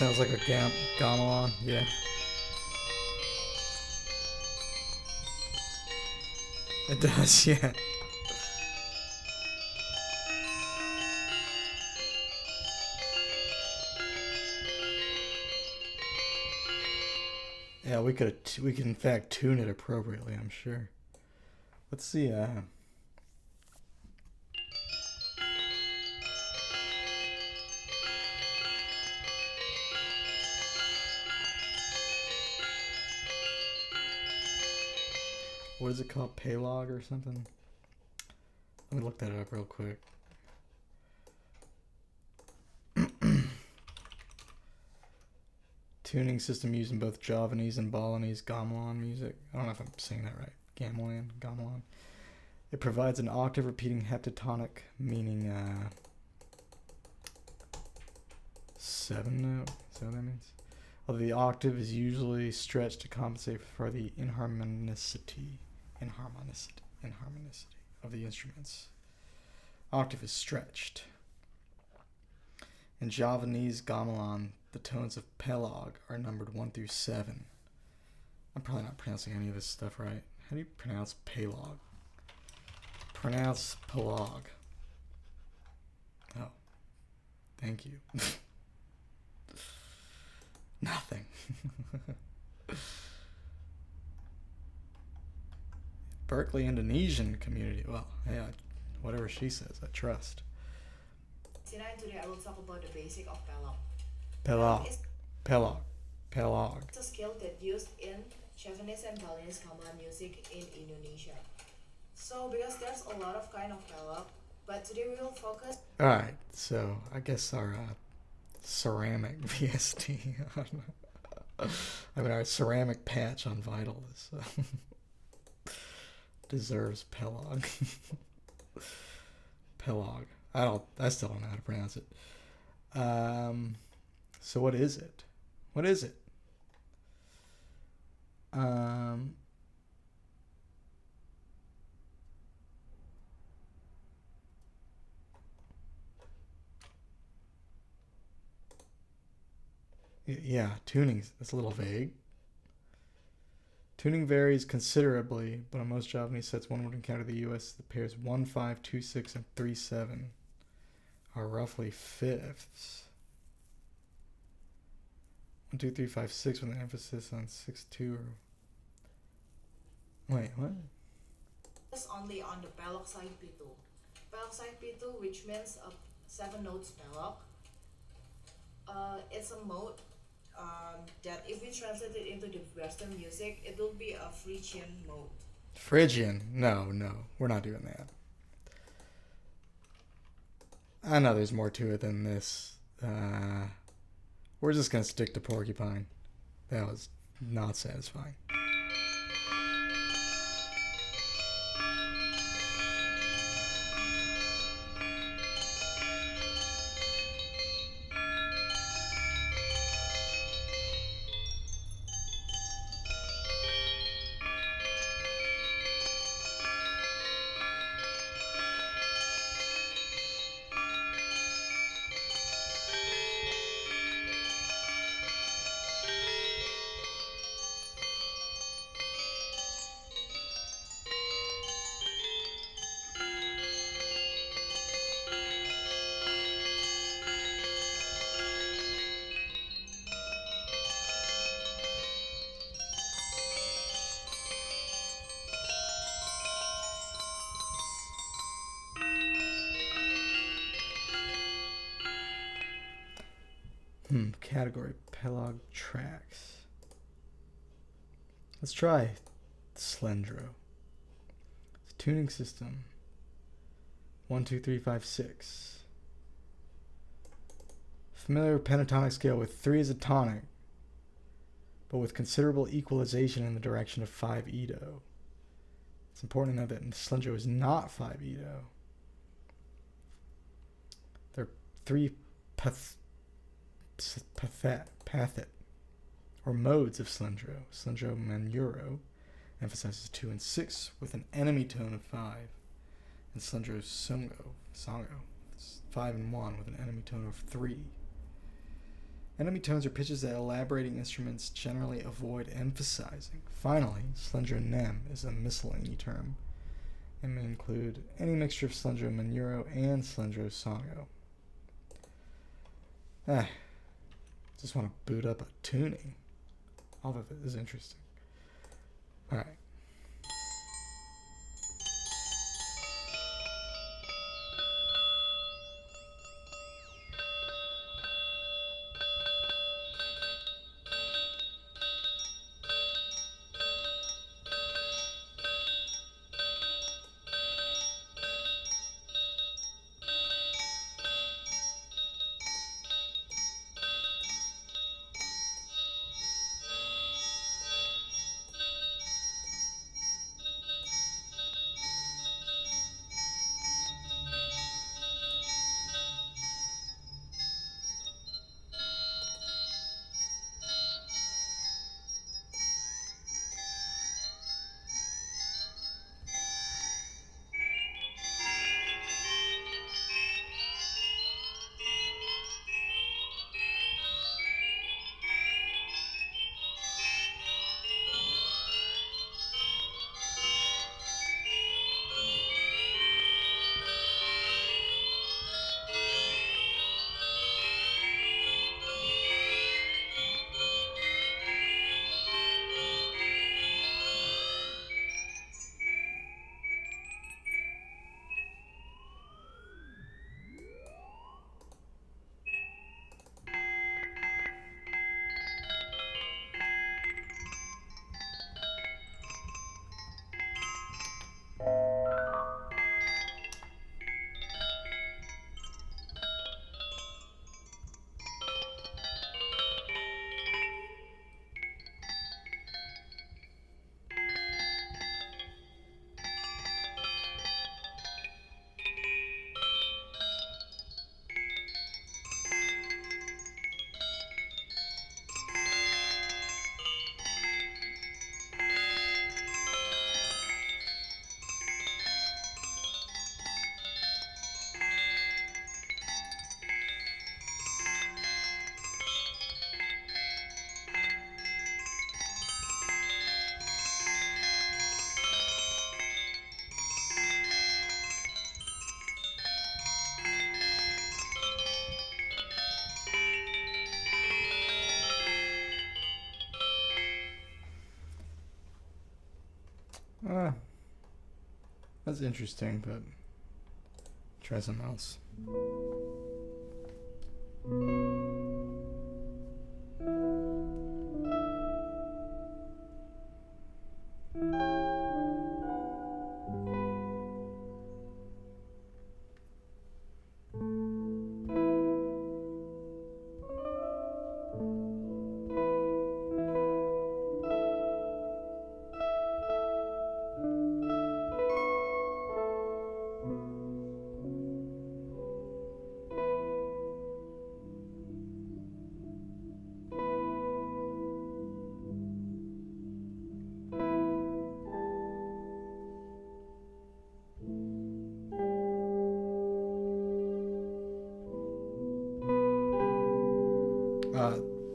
Sounds like a gamelan, yeah. It does, yeah. Yeah, we could in fact tune it appropriately, I'm sure. Let's see, what is it called? Paylog or something? Let me look that up real quick. Tuning system used in both Javanese and Balinese gamelan music. I don't know if I'm saying that right. Gamelan. It provides an octave repeating heptatonic, meaning 7 note. Is that what that means? Although the octave is usually stretched to compensate for the inharmonicity of the instruments. Octave is stretched. In Javanese gamelan, the tones of Pelog are numbered 1 through 7. I'm probably not pronouncing any of this stuff right. How do you pronounce Pelog? Pronounce Pelog. Oh. Thank you. Nothing. Berkeley Indonesian community. Well, yeah, whatever she says, I trust. Today I will talk about the basic of Pelog. Pelog. It's a scale that used in Javanese and Balinese gamelan music in Indonesia. So because there's a lot of kind of Pelog, but today we will focus. Alright, so I guess our ceramic VST I mean our ceramic patch on Vital is deserves Pelog. Pelog. I still don't know how to pronounce it. So what is it? What is it? Yeah, tuning is a little vague. Tuning varies considerably, but on most Javanese sets one would encounter the US, the pairs 1, 5, 2, 6, and 3, 7 are roughly fifths. 1, 2, 3, 5, 6 with an emphasis on 6, 2 or... Wait, what? Focus only on the Pelog side P2. Pelog side P2, which means a 7 notes Pelog. It's a mode that if we translate it into the Western music, it will be a Phrygian mode. Phrygian? No, we're not doing that. I know there's more to it than this. We're just going to stick to Porcupine. That was not satisfying. Category Pelog tracks. Let's try Slendro. It's a tuning system. 1, 2, 3, 5, 6. Familiar pentatonic scale with 3 as a tonic, but with considerable equalization in the direction of 5 Edo. It's important to note that Slendro is not 5 Edo. There are 3 pathet, or modes of Slendro. Slendro Manuro emphasizes 2 and 6 with an enemy tone of 5, and Slendro Songo, 5 and 1 with an enemy tone of 3. Enemy tones are pitches that elaborating instruments generally avoid emphasizing. Finally, slendro nem is a miscellany term and may include any mixture of slendro manuro and slendro songo. Just want to boot up a tuning. All of it is interesting. All right. That's interesting, but try something else.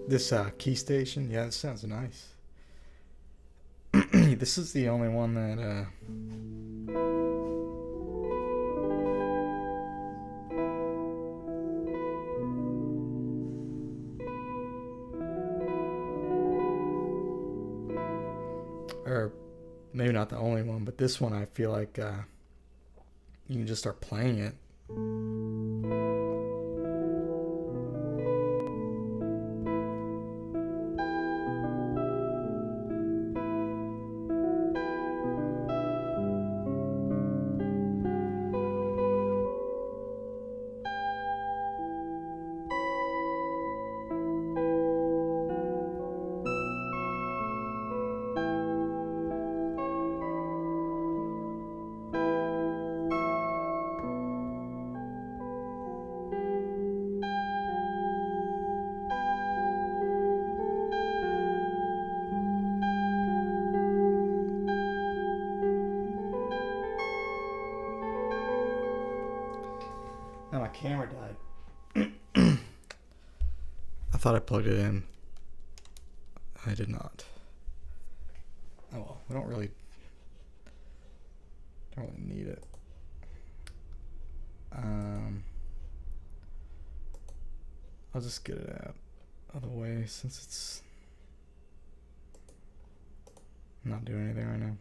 This key station, yeah, it sounds nice. This is the only one that or maybe not the only one, but this one I feel like you can just start playing it. Now my camera died. I thought I plugged it in. I did not. Oh well, we don't really need it. I'll just get it out of the way since it's not doing anything right now.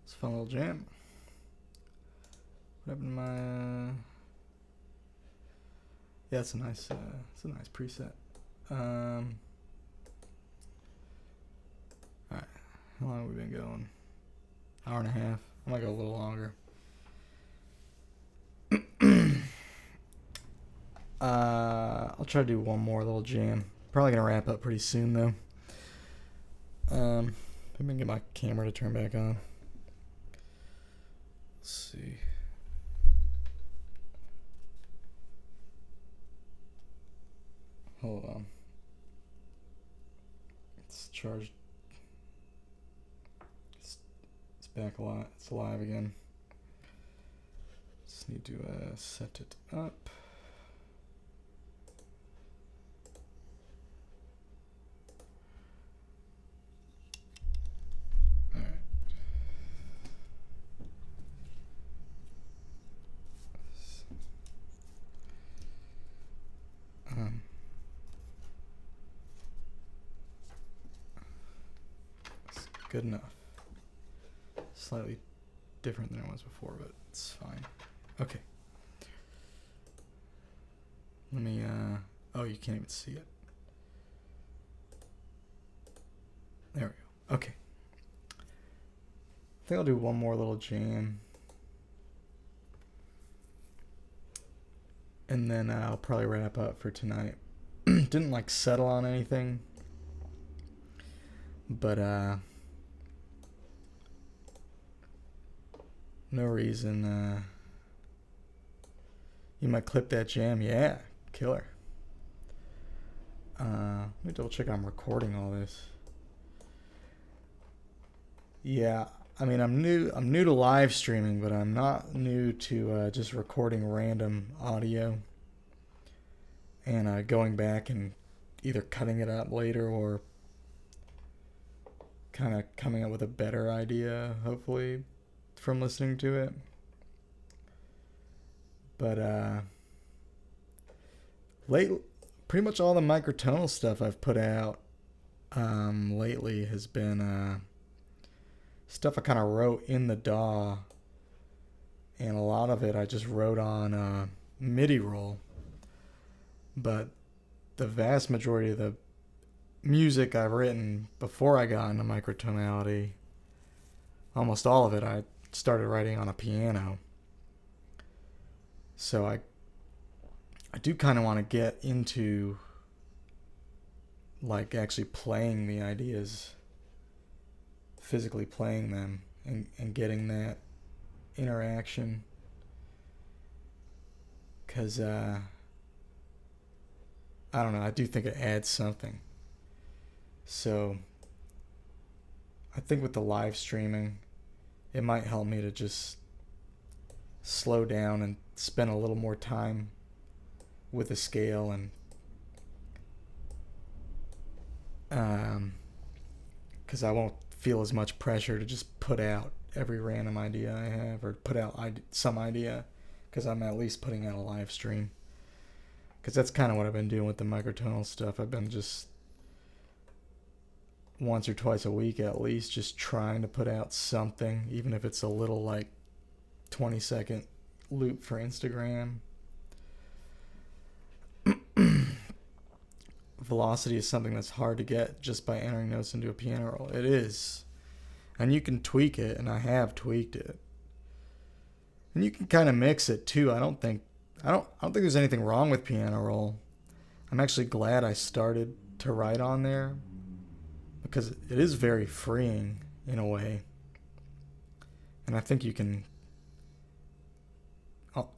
It's a fun little jam. What happened to my? Yeah, it's a nice preset. All right, How long have we been going? Hour and a half. I might go a little longer. I'll try to do one more little jam. Probably gonna wrap up pretty soon though. I'm gonna get my camera to turn back on. Let's see. Hold on. It's charged. It's back a lot. It's alive again. Just need to set it up. All right. Good enough. Slightly different than it was before, but it's fine. Okay. Let me, oh, you can't even see it. There we go. Okay. I think I'll do one more little jam. And then I'll probably wrap up for tonight. Didn't like settle on anything. But, no reason. You might clip that jam. Yeah, killer. Let me double check I'm recording all this. Yeah, I mean I'm new to live streaming, but I'm not new to just recording random audio and going back and either cutting it out later or kind of coming up with a better idea, hopefully, from listening to it. But pretty much all the microtonal stuff I've put out lately has been stuff I kind of wrote in the DAW, and a lot of it I just wrote on MIDI roll. But the vast majority of the music I've written before I got into microtonality, almost all of it I started writing on a piano. So I do kind of want to get into like actually playing the ideas, physically playing them and getting that interaction, because I don't know, I do think it adds something. So I think with the live streaming, it might help me to just slow down and spend a little more time with the scale, and because I won't feel as much pressure to just put out every random idea I have, or put out some idea, because I'm at least putting out a live stream. Because that's kind of what I've been doing with the microtonal stuff. I've been just once or twice a week at least just trying to put out something, even if it's a little like 20-second loop for Instagram. Velocity is something that's hard to get just by entering notes into a piano roll. It is. And you can tweak it, and I have tweaked it. And you can kind of mix it too. I don't think there's anything wrong with piano roll. I'm actually glad I started to write on there, because it is very freeing in a way. And I think you can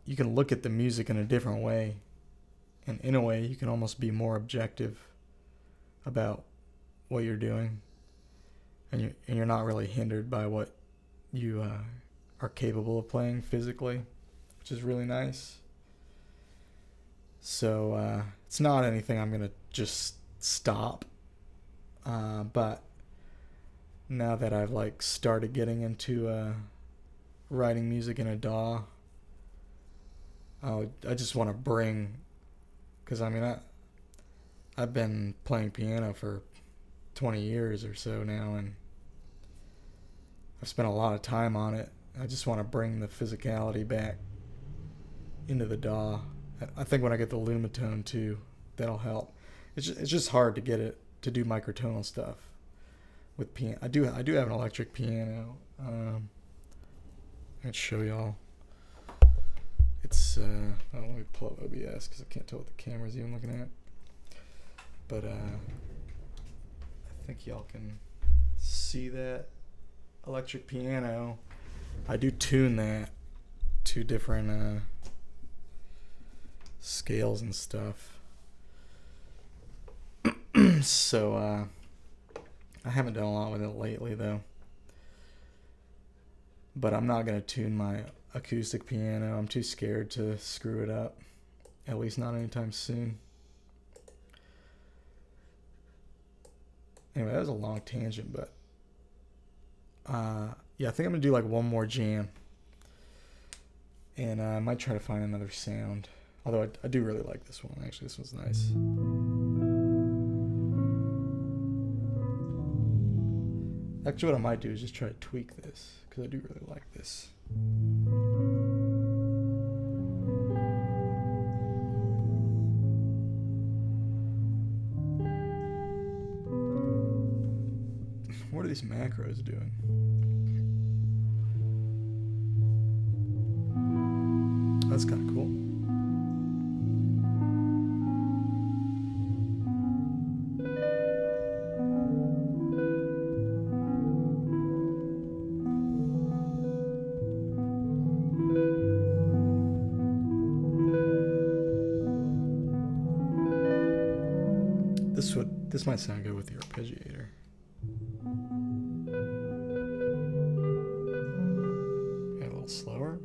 look at the music in a different way. And in a way, you can almost be more objective about what you're doing. And you're not really hindered by what you are capable of playing physically, which is really nice. So it's not anything I'm going to just stop. But now that I've like started getting into writing music in a DAW, I just want to bring, because I mean I've been playing piano for 20 years or so now, and I've spent a lot of time on it. I just want to bring the physicality back into the DAW. I think when I get the Lumitone too, that'll help. It's just hard to get it to do microtonal stuff. with piano. I do have an electric piano. I'd show y'all. It's let me pull up OBS because I can't tell what the camera's even looking at. But I think y'all can see that electric piano. I do tune that to different scales and stuff. So I haven't done a lot with it lately though. But I'm not gonna tune my acoustic piano. I'm too scared to screw it up. At least not anytime soon. Anyway, that was a long tangent, but yeah, I think I'm gonna do like one more jam, and I might try to find another sound. Although I do really like this one. Actually, this one's nice. Actually, what I might do is just try to tweak this because I do really like this. What are these macros doing? That's kind of cool. This might sound good with the arpeggiator. A little slower.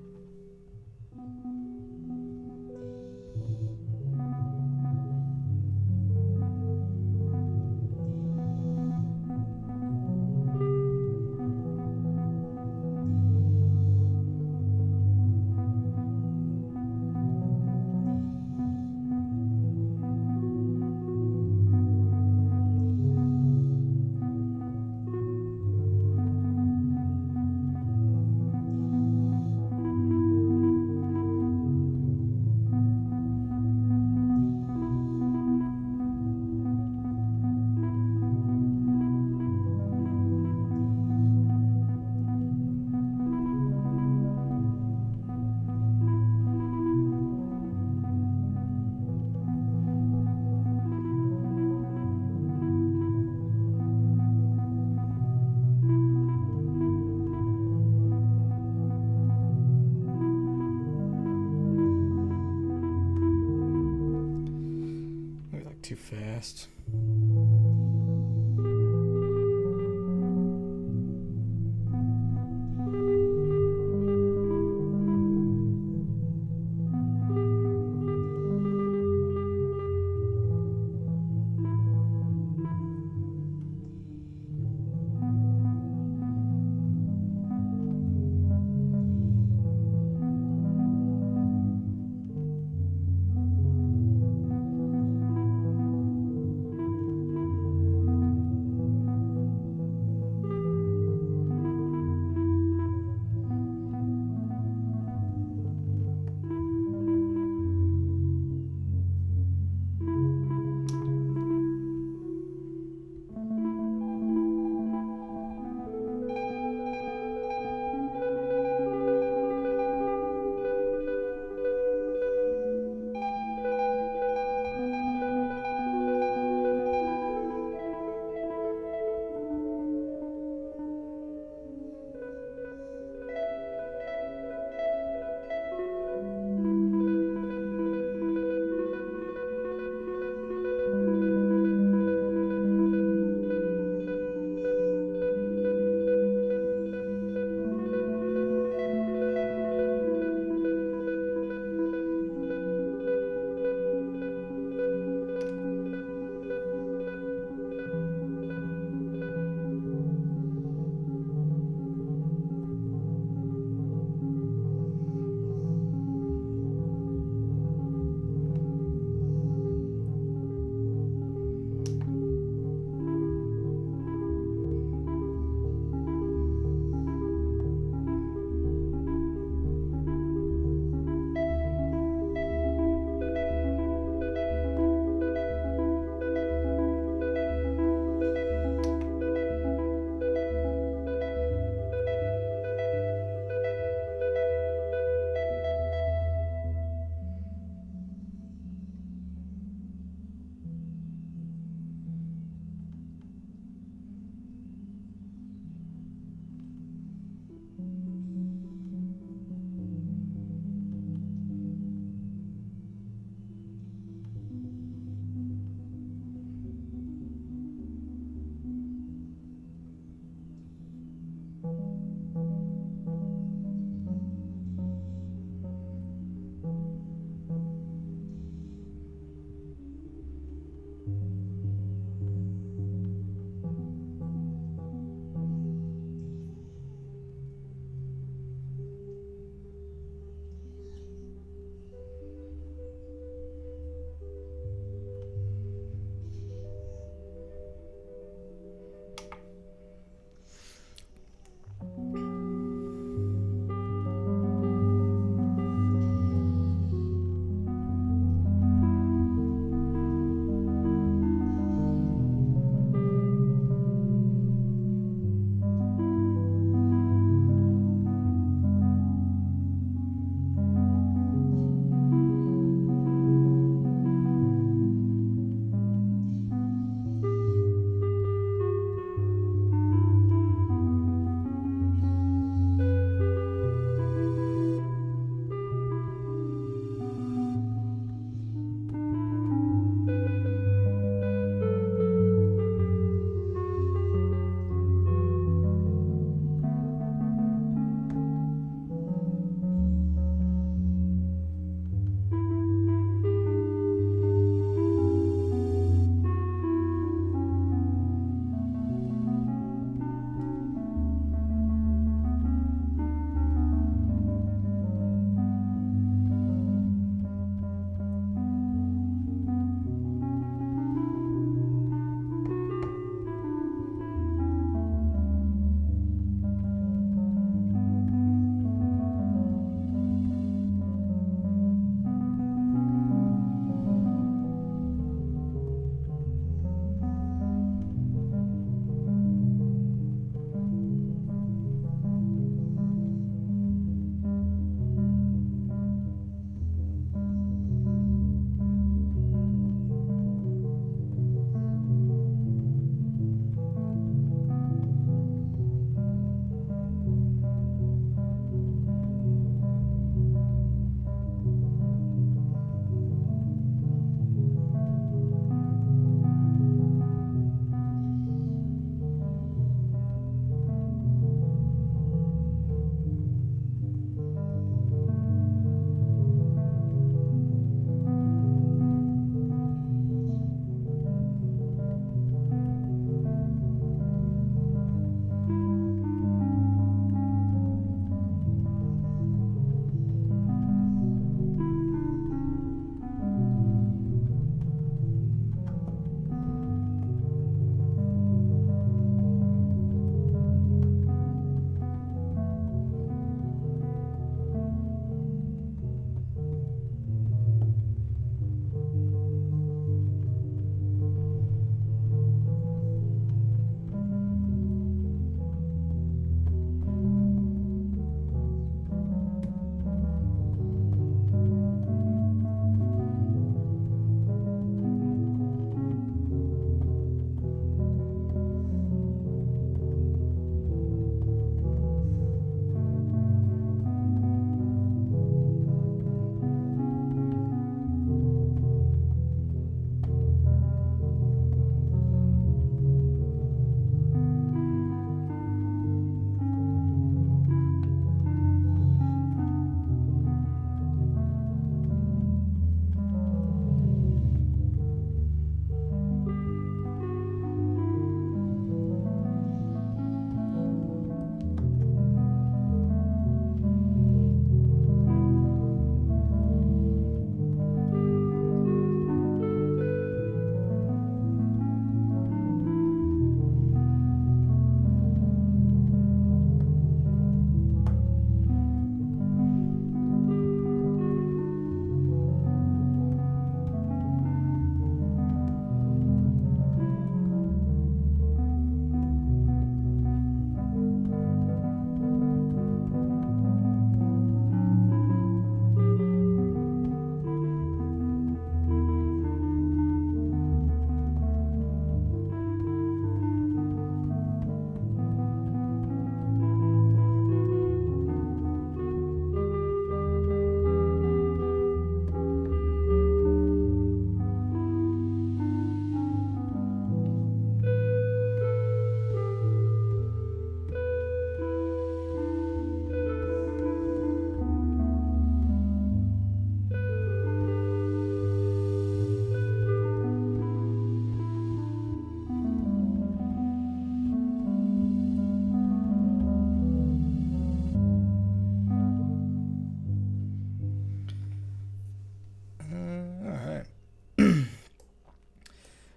Too fast.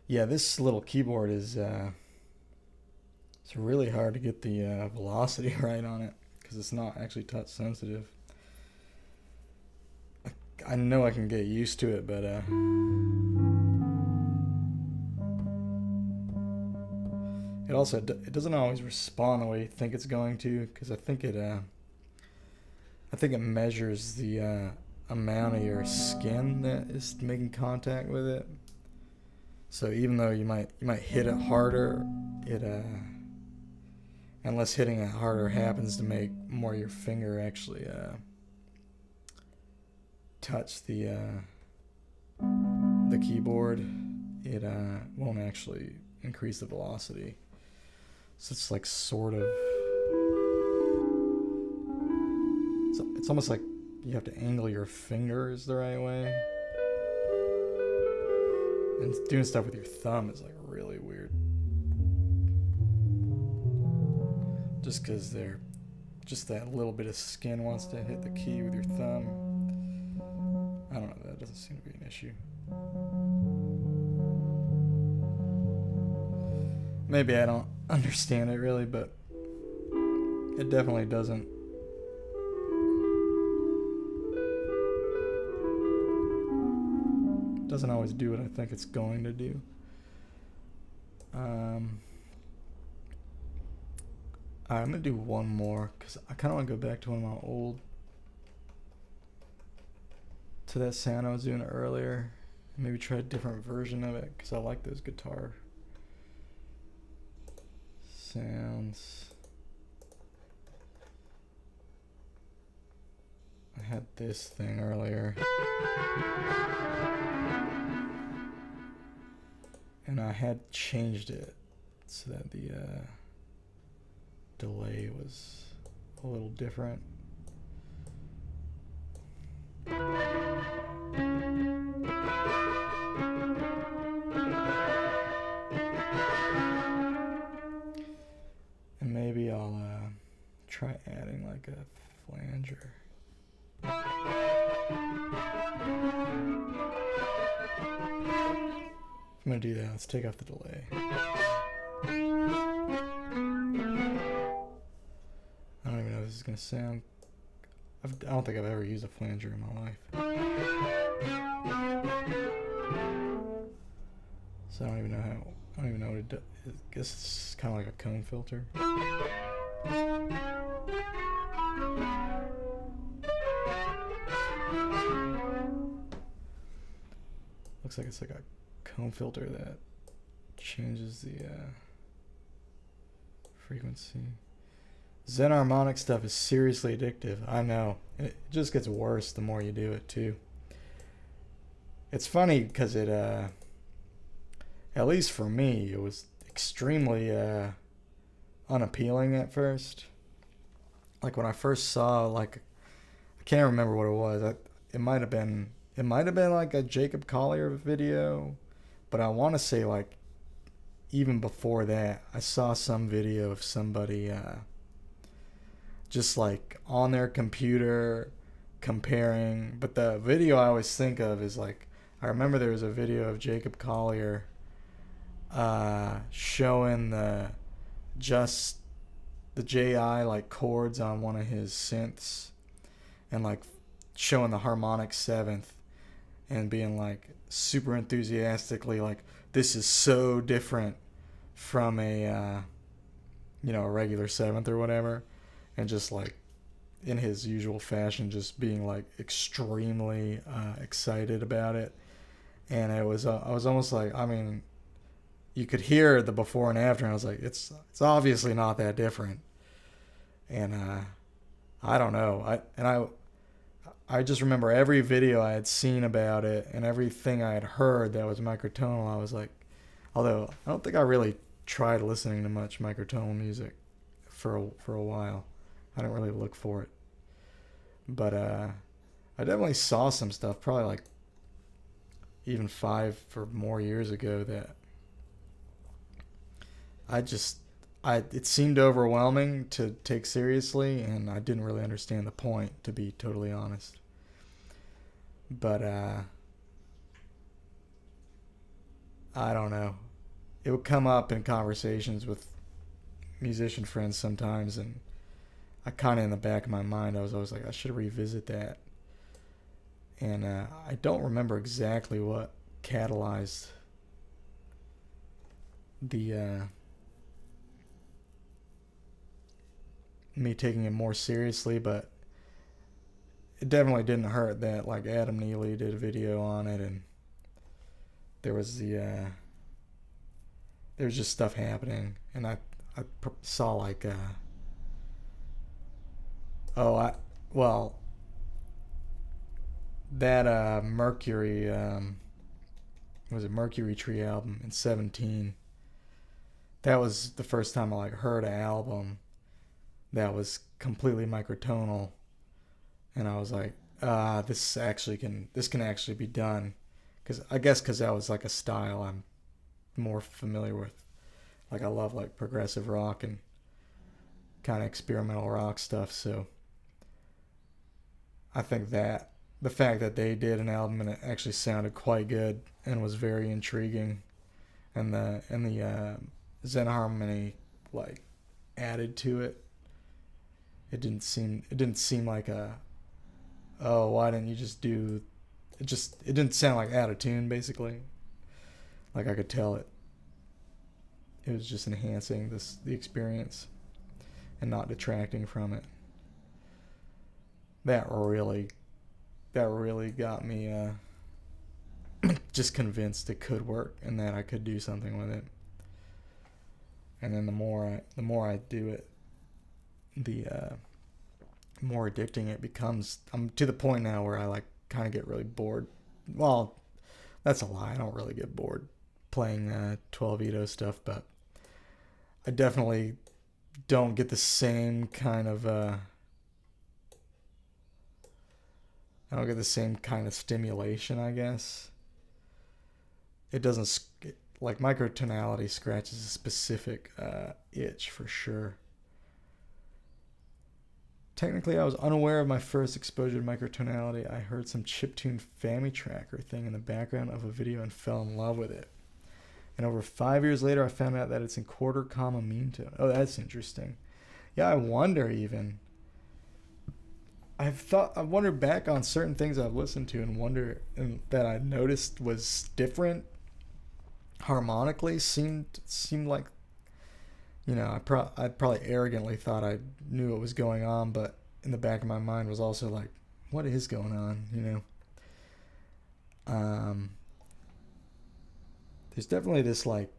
Yeah, this little keyboard is it's really hard to get the velocity right on it because it's not actually touch sensitive. I know I can get used to it, but it also it doesn't always respond the way you think it's going to, because I think it measures the amount of your skin that is making contact with it. So even though you might hit it harder, it unless hitting it harder happens to make more of your finger actually touch the keyboard, it won't actually increase the velocity. So it's like sort of, it's almost like you have to angle your fingers the right way. And doing stuff with your thumb is like really weird. Just because just that little bit of skin wants to hit the key with your thumb. I don't know, that doesn't seem to be an issue. Maybe I don't understand it really, but it definitely doesn't always do what I think it's going to do. I'm gonna do one more because I kind of want to go back to one of my to that sound I was doing earlier. Maybe try a different version of it because I like those guitar sounds. I had this thing earlier. And I had changed it so that the delay was a little different. And maybe I'll try adding like a flanger. I'm gonna do that. Let's take off the delay. I don't even know if this is gonna sound. I don't think I've ever used a flanger in my life. So I don't even know what it does. I guess it's kind of like a cone filter. Looks like it's like a cone filter that changes the frequency. Zen harmonic stuff is seriously addictive. I know. It just gets worse the more you do it too. It's funny because it at least for me, it was extremely unappealing at first. Like when I first saw, like, I can't remember what it was. It might have been like a Jacob Collier video, but I want to say like even before that, I saw some video of somebody just like on their computer comparing. But the video I always think of is like, I remember there was a video of Jacob Collier showing the JI like chords on one of his synths and like showing the harmonic seventh and being like super enthusiastically like, this is so different from a a regular seventh or whatever, and just like in his usual fashion just being like extremely excited about it. And it was I was almost like, I mean, you could hear the before and after, and I was like, it's obviously not that different. And I don't know. I just remember every video I had seen about it and everything I had heard that was microtonal. I was like, although I don't think I really tried listening to much microtonal music for a while. I didn't really look for it. But I definitely saw some stuff, probably like even 5 or more years ago, that it seemed overwhelming to take seriously, and I didn't really understand the point, to be totally honest. But I don't know. It would come up in conversations with musician friends sometimes, and I kind of in the back of my mind, I was always like, I should revisit that. And I don't remember exactly what catalyzed the me taking it more seriously, but it definitely didn't hurt that like Adam Neely did a video on it, and there was there was just stuff happening, and I saw like that Mercury was it Mercury Tree album in 17. That was the first time I like heard an album that was completely microtonal, and I was like, this can actually be done, because that was like a style I'm more familiar with. Like I love like progressive rock and kind of experimental rock stuff, so I think that the fact that they did an album and it actually sounded quite good and was very intriguing, and the Zen harmony like added to it. It didn't seem like why didn't you just do it? It didn't sound like out of tune, basically. Like I could tell it was just enhancing the experience and not detracting from it. That really got me just convinced it could work and that I could do something with it. And then the more I do it, the more addicting it becomes. I'm to the point now where I like kind of get really bored. Well, that's a lie. I don't really get bored playing 12-Edo stuff, but I definitely don't get the same kind of I don't get the same kind of stimulation, I guess. It doesn't, like microtonality scratches a specific itch for sure. Technically, I was unaware of my first exposure to microtonality. I heard some chiptune family tracker thing in the background of a video and fell in love with it. And over 5 years later, I found out that it's in quarter comma mean tone. Oh, that's interesting. Yeah, I wonder even. I wondered back on certain things I've listened to and that I noticed was different harmonically. Seemed like, I probably arrogantly thought I knew what was going on, but in the back of my mind was also like, what is going on, There's definitely this like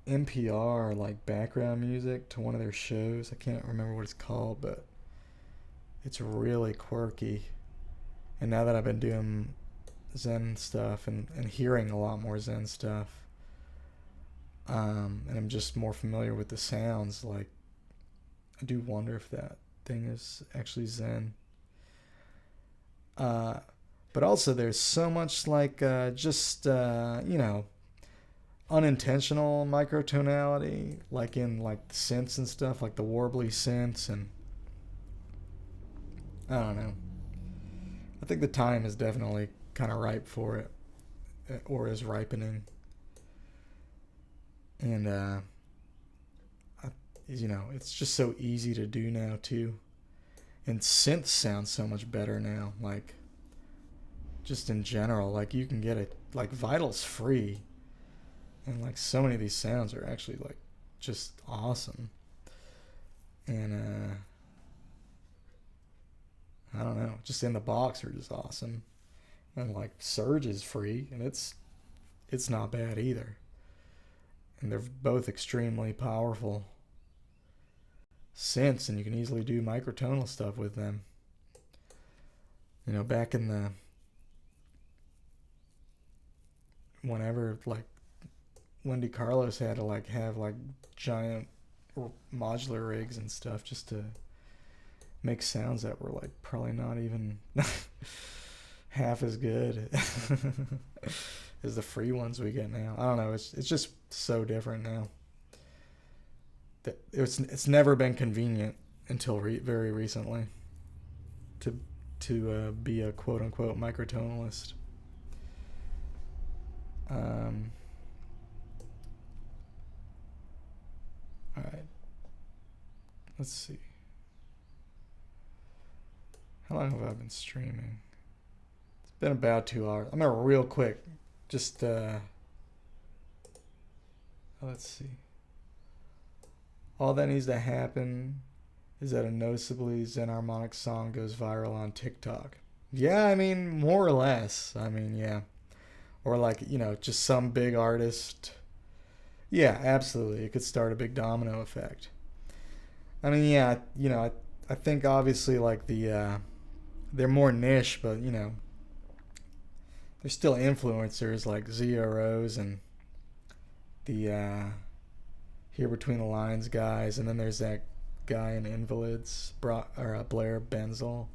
NPR like background music to one of their shows. I can't remember what it's called, but it's really quirky. And now that I've been doing Zen stuff and hearing a lot more Zen stuff, and I'm just more familiar with the sounds, like I do wonder if that thing is actually Zen. But also there's so much like unintentional microtonality, like in like the synths and stuff, like the warbly synths, and I don't know. I think the time is definitely kind of ripe for it, or is ripening. And it's just so easy to do now too. And synths sound so much better now, like just in general. Like you can get it, like Vital's free, and like so many of these sounds are actually like just awesome. And I don't know, just in the box are just awesome. And like Surge is free, and it's not bad either. And they're both extremely powerful synths, and you can easily do microtonal stuff with them. Back in the whenever like Wendy Carlos had to like have like giant modular rigs and stuff just to make sounds that were like probably not even half as good as the free ones we get now. I don't know. It's just so different now. That it's never been convenient until very recently to be a quote unquote microtonalist. let's see. How long have I been streaming? It's been about 2 hours. I'm gonna real quick, just let's see. All that needs to happen is that a noticeably Zen harmonic song goes viral on TikTok. Yeah, I mean, more or less. I mean, yeah. Or like, just some big artist. Yeah, absolutely. It could start a big domino effect. I mean, yeah, I think obviously like they're more niche, but they're still influencers like ZROs and the Here Between the Lines guys, and then there's that guy in Invalids, Blair Benzel,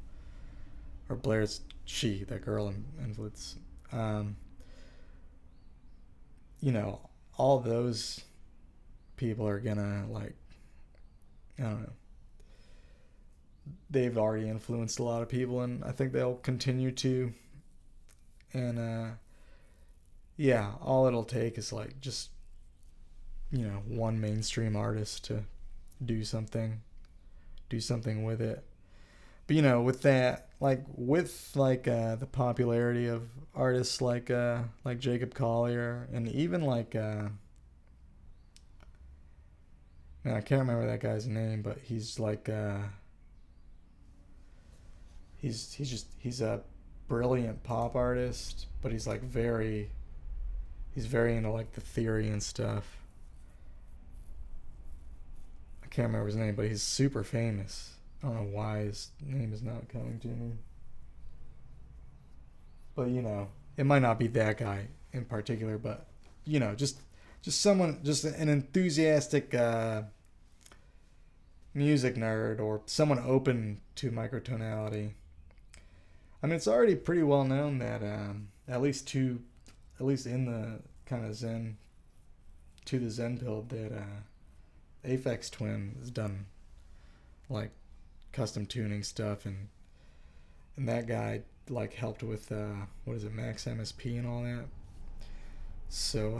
or Blair's that girl in Invalids. All those people are gonna like, I don't know. They've already influenced a lot of people, and I think they'll continue to. And yeah, all it'll take is like just one mainstream artist to do something with it. But with that, with the popularity of artists like Jacob Collier, and even man, I can't remember that guy's name, but he's he's a brilliant pop artist, but he's very into the theory and stuff. I can't remember his name, but he's super famous. I don't know why his name is not coming to me. But it might not be that guy in particular, but just someone, just an enthusiastic music nerd, or someone open to microtonality. I mean, it's already pretty well known that at least in the kind of Zen build, that Aphex Twin has done custom tuning stuff, and that guy helped with Max MSP and all that. So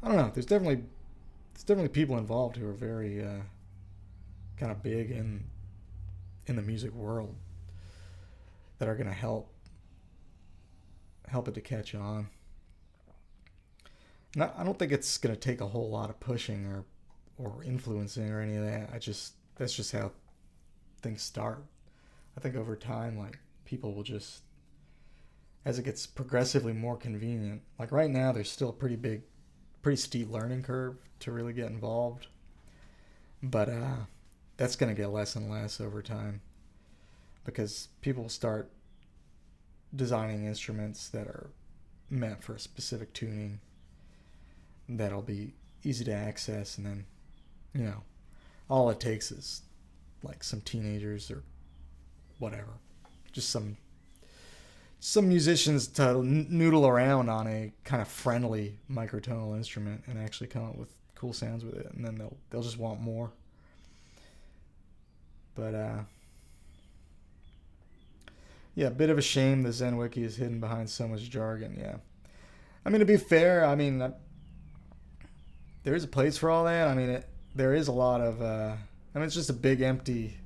I don't know. There's definitely people involved who are very kind of big in the music world that are gonna help it to catch on. And I don't think it's gonna take a whole lot of pushing or influencing or any of that. That's just how things start. I think over time, people will just, as it gets progressively more convenient. Right now, there's still a pretty steep learning curve to really get involved, but that's gonna get less and less over time, because people will start designing instruments that are meant for a specific tuning that'll be easy to access, and then all it takes is some teenagers or whatever, just some musicians to noodle around on a kind of friendly microtonal instrument and actually come up with cool sounds with it, and then they'll just want more. But yeah, a bit of a shame the Zen Wiki is hidden behind so much jargon. Yeah, I mean, to be fair, I mean, there is a place for all that. I mean, there is a lot of it's just a big empty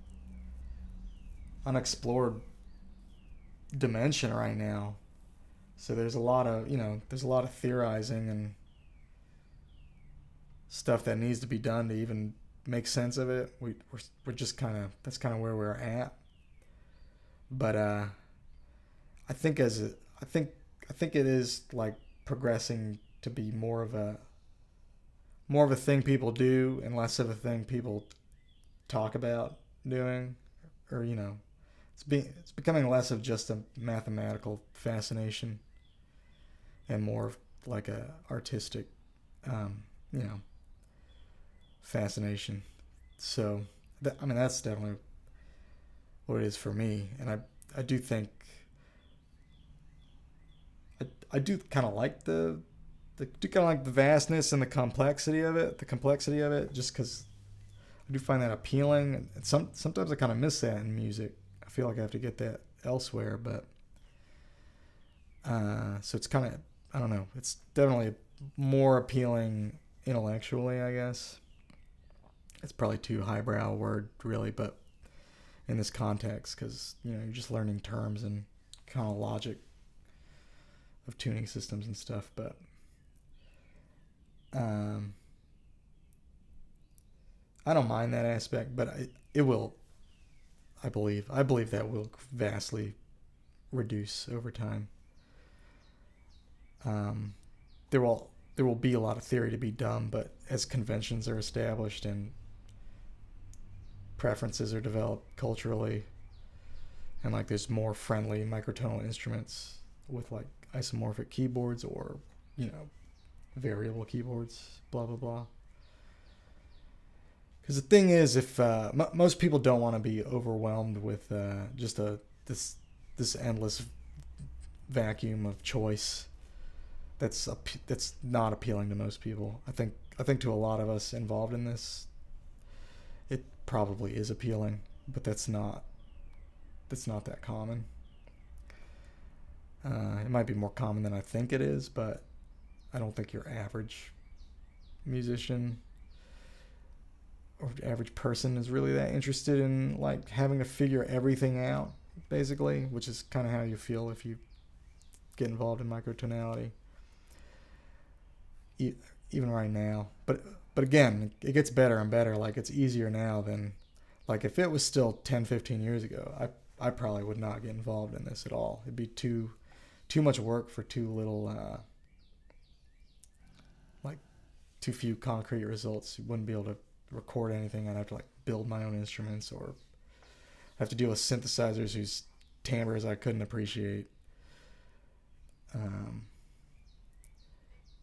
unexplored dimension right now. So there's a lot of theorizing and stuff that needs to be done to even make sense of it. We're just that's kind of where we're at. But I think it is progressing to be more of a thing people do and less of a thing people talk about doing, or it's becoming less of just a mathematical fascination and more of a artistic fascination. So that's definitely what it is for me. And I do think I do kind of like the vastness and the complexity of it, just because I do find that appealing. And sometimes I kind of miss that in music. I feel like I have to get that elsewhere, but so it's kind of, I don't know, it's definitely more appealing intellectually, I guess, it's probably too highbrow a word really, but in this context, because you're just learning terms and kind of logic of tuning systems and stuff. But I don't mind that aspect, but it will. I believe that will vastly reduce over time. There will be a lot of theory to be done, but as conventions are established and preferences are developed culturally, and like there's more friendly microtonal instruments with like isomorphic keyboards or variable keyboards, blah blah blah. Because the thing is, if most people don't want to be overwhelmed with just this endless vacuum of choice, that's not appealing to most people. I think to a lot of us involved in this, it probably is appealing, but that's not that common. It might be more common than I think it is, but I don't think your average musician or average person is really that interested in like having to figure everything out, basically, which is kind of how you feel if you get involved in microtonality. Even right now, but again, it gets better and better. Like it's easier now than like if it was still 10-15 years ago, I probably would not get involved in this at all. It'd be too much work for too little like too few concrete results. You wouldn't be able to record anything. I'd have to like build my own instruments, or have to deal with synthesizers whose timbres I couldn't appreciate.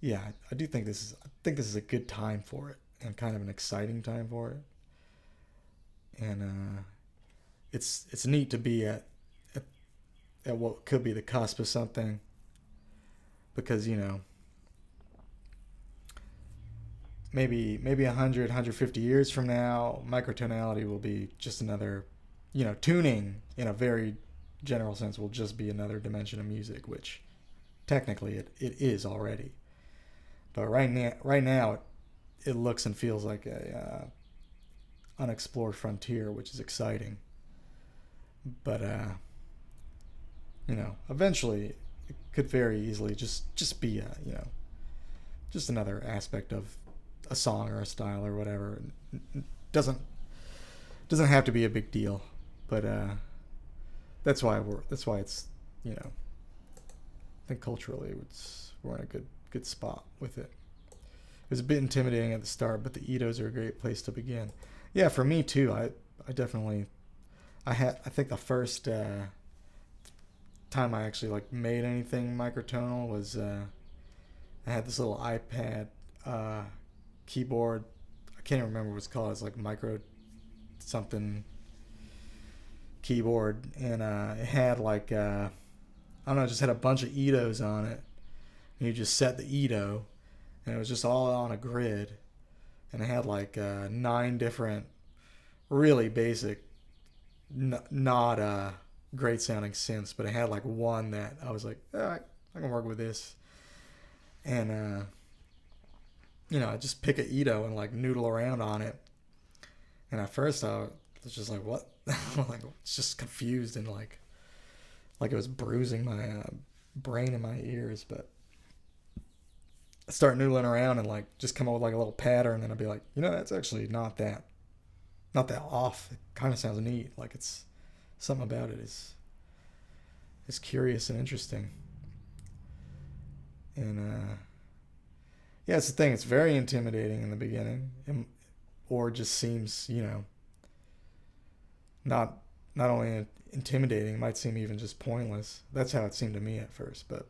Yeah, I do think this is a good time for it, and kind of an exciting time for it. And it's neat to be at what could be the cusp of something, because maybe 150 years from now, microtonality will be just another, tuning in a very general sense will just be another dimension of music, which technically it is already. But right now, it looks and feels like a unexplored frontier, which is exciting. But eventually, it could very easily just be just another aspect of a song or a style or whatever. It doesn't have to be a big deal, but that's why it's I think culturally we're in a good spot with it. It was a bit intimidating at the start, but the Itos are a great place to begin. Yeah, for me too. I definitely I think the first time I actually like made anything microtonal was I had this little iPad keyboard. I can't even remember what it's called. It's like micro something keyboard, and it had like I don't know, it just had a bunch of Itos on it. And you just set the Ito, and it was just all on a grid, and it had like 9 different really basic, not great sounding synths, but it had like one that I was like, I can work with this. And I just pick a Ito and like noodle around on it. And at first I was just like, what? Like, it's just confused and like it was bruising my brain and my ears. But I start noodling around and like just come up with like a little pattern, and I'd be like, that's actually not that off. It kind of sounds neat. Like it's something about it is curious and interesting. And yeah, it's the thing. It's very intimidating in the beginning, or just seems, not only intimidating, it might seem even just pointless. That's how it seemed to me at first. But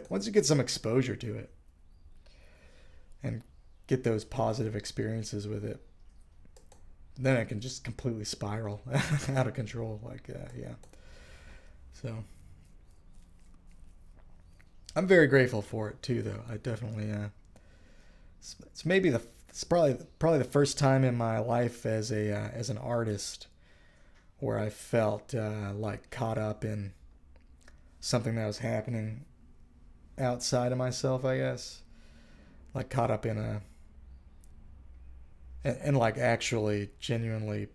once you get some exposure to it and get those positive experiences with it, then it can just completely spiral out of control. So I'm very grateful for it too, though. I definitely it's probably the first time in my life as an artist where I felt like caught up in something that was happening outside of myself, I guess. Like caught up in and like actually genuinely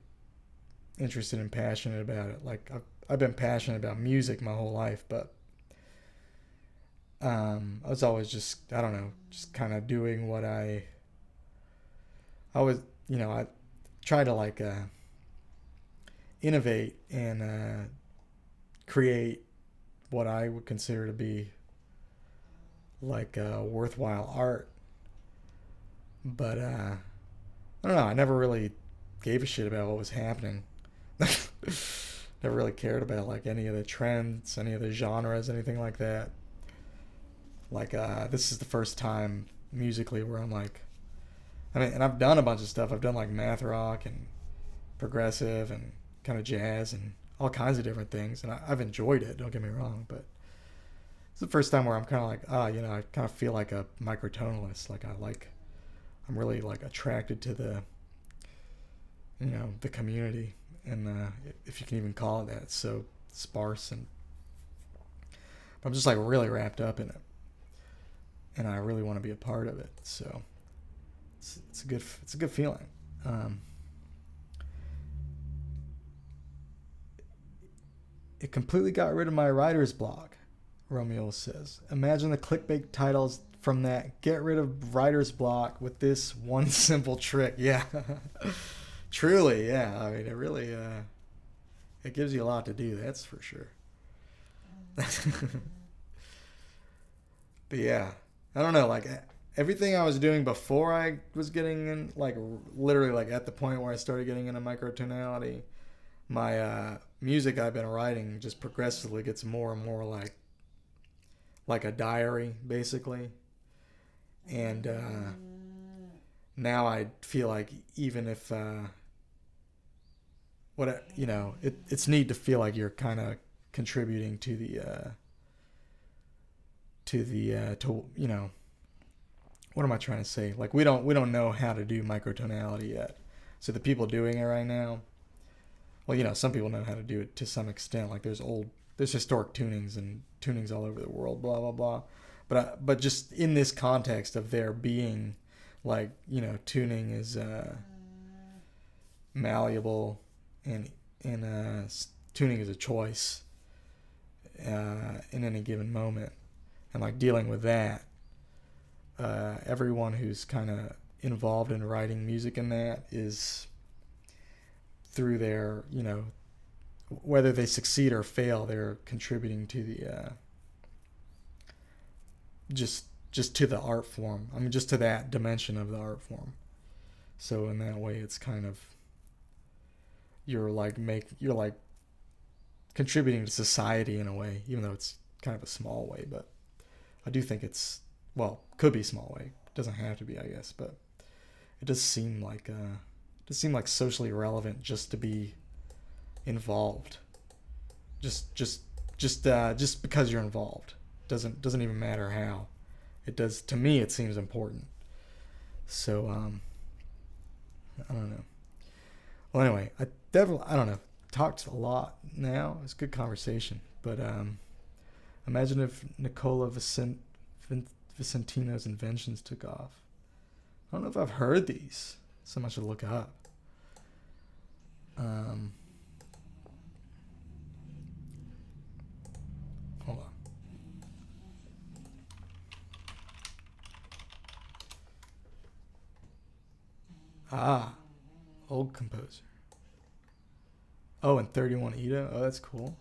interested and passionate about it. Like I've been passionate about music my whole life, but I was always just, I don't know, just kind of doing what I was, I try to like innovate and create what I would consider to be like worthwhile art. But I don't know, I never really gave a shit about what was happening. Never really cared about like any of the trends, any of the genres, anything like that. Like this is the first time musically where I'm like, I mean, and I've done a bunch of stuff. I've done like math rock and progressive and kind of jazz and all kinds of different things, and I've enjoyed it. Don't get me wrong, but it's the first time where I'm kind of like, I kind of feel like a microtonalist. Like I'm really like attracted to the community, and if you can even call it that. It's so sparse, and I'm just like really wrapped up in it, and I really want to be a part of it. So it's a good feeling. It completely got rid of my writer's block, romeolz says. Imagine the clickbait titles from that. Get rid of writer's block with this one simple trick. Yeah. Truly, yeah. I mean, it really it gives you a lot to do, that's for sure. But yeah, I don't know, like everything I was doing before I was getting in, like literally like at the point where I started getting into microtonality, my music I've been writing just progressively gets more and more like a diary, basically. And now I feel like even if it's neat to feel like you're kind of contributing to what am I trying to say? Like we don't know how to do microtonality yet. So the people doing it right now, well, some people know how to do it to some extent. Like there's historic tunings and tunings all over the world, blah blah blah. But just in this context of there being like, tuning is malleable, and tuning is a choice in any given moment, and like dealing with that, everyone who's kind of involved in writing music in that is through their, whether they succeed or fail, they're contributing to the just to the art form. I mean, just to that dimension of the art form. So in that way, it's kind of you're like contributing to society in a way, even though it's kind of a small way. But I do think could be a small way. It doesn't have to be, I guess, but it does seem like socially relevant just to be involved. Just because you're involved doesn't even matter how. It does, to me, it seems important. So I don't know. Well, anyway, I don't know, talked a lot now. It's a good conversation, but imagine if Nicola Vicentino's inventions took off. I don't know if I've heard these. So I should look up. Hold on. Old composer. Oh, and 31 Ida. Oh, that's cool.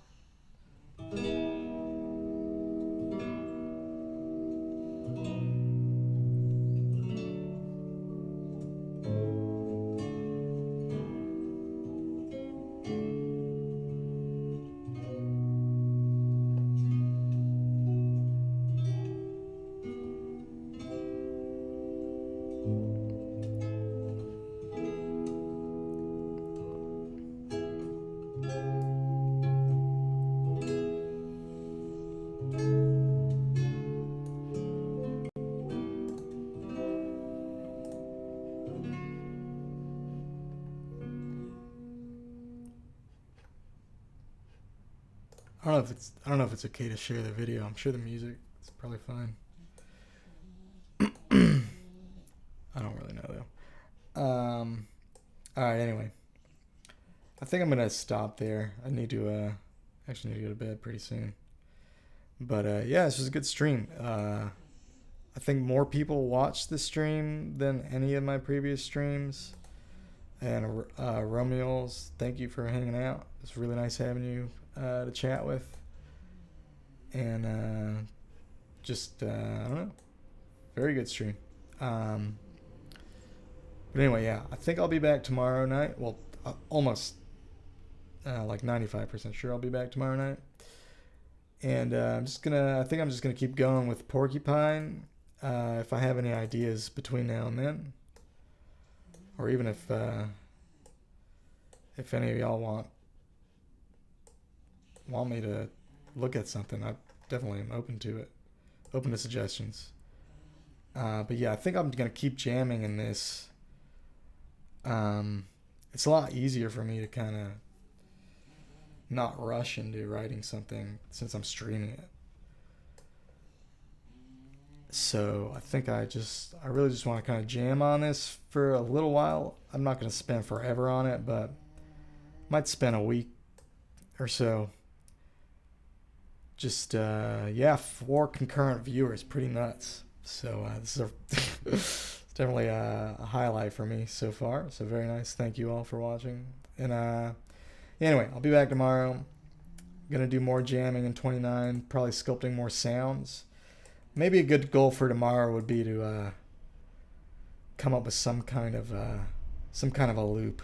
I don't know if it's okay to share the video. I'm sure the music is probably fine. I don't really know though. All right. Anyway, I think I'm gonna stop there. I need to actually need to go to bed pretty soon. But yeah, this was a good stream. I think more people watched the stream than any of my previous streams. And romeolz, thank you for hanging out. It's really nice having you to chat with. And just I don't know, very good stream. But anyway, yeah, I think I'll be back tomorrow night. Well, almost like 95% sure I'll be back tomorrow night. And I think I'm just gonna keep going with Porcupine. If I have any ideas between now and then, or even if any of y'all want me to look at something, I definitely am open to it, open to suggestions. But yeah, I think I'm gonna keep jamming in this. It's a lot easier for me to kind of not rush into writing something since I'm streaming it. So I think I really just want to kind of jam on this for a little while. I'm not going to spend forever on it, but might spend a week or so. Just, 4 concurrent viewers, pretty nuts. So this is it's definitely a highlight for me so far. So very nice. Thank you all for watching. And anyway, I'll be back tomorrow. I'm going to do more jamming in 29, probably sculpting more sounds. Maybe a good goal for tomorrow would be to come up with some kind of a loop.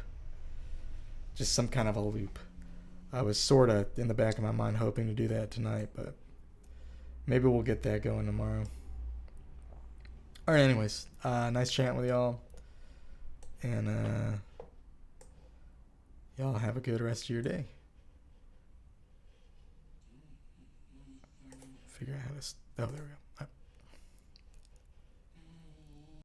Just some kind of a loop. I was sort of in the back of my mind hoping to do that tonight, but maybe we'll get that going tomorrow. All right, anyways, nice chatting with y'all. And y'all have a good rest of your day. Figure out how to... Oh, there we go.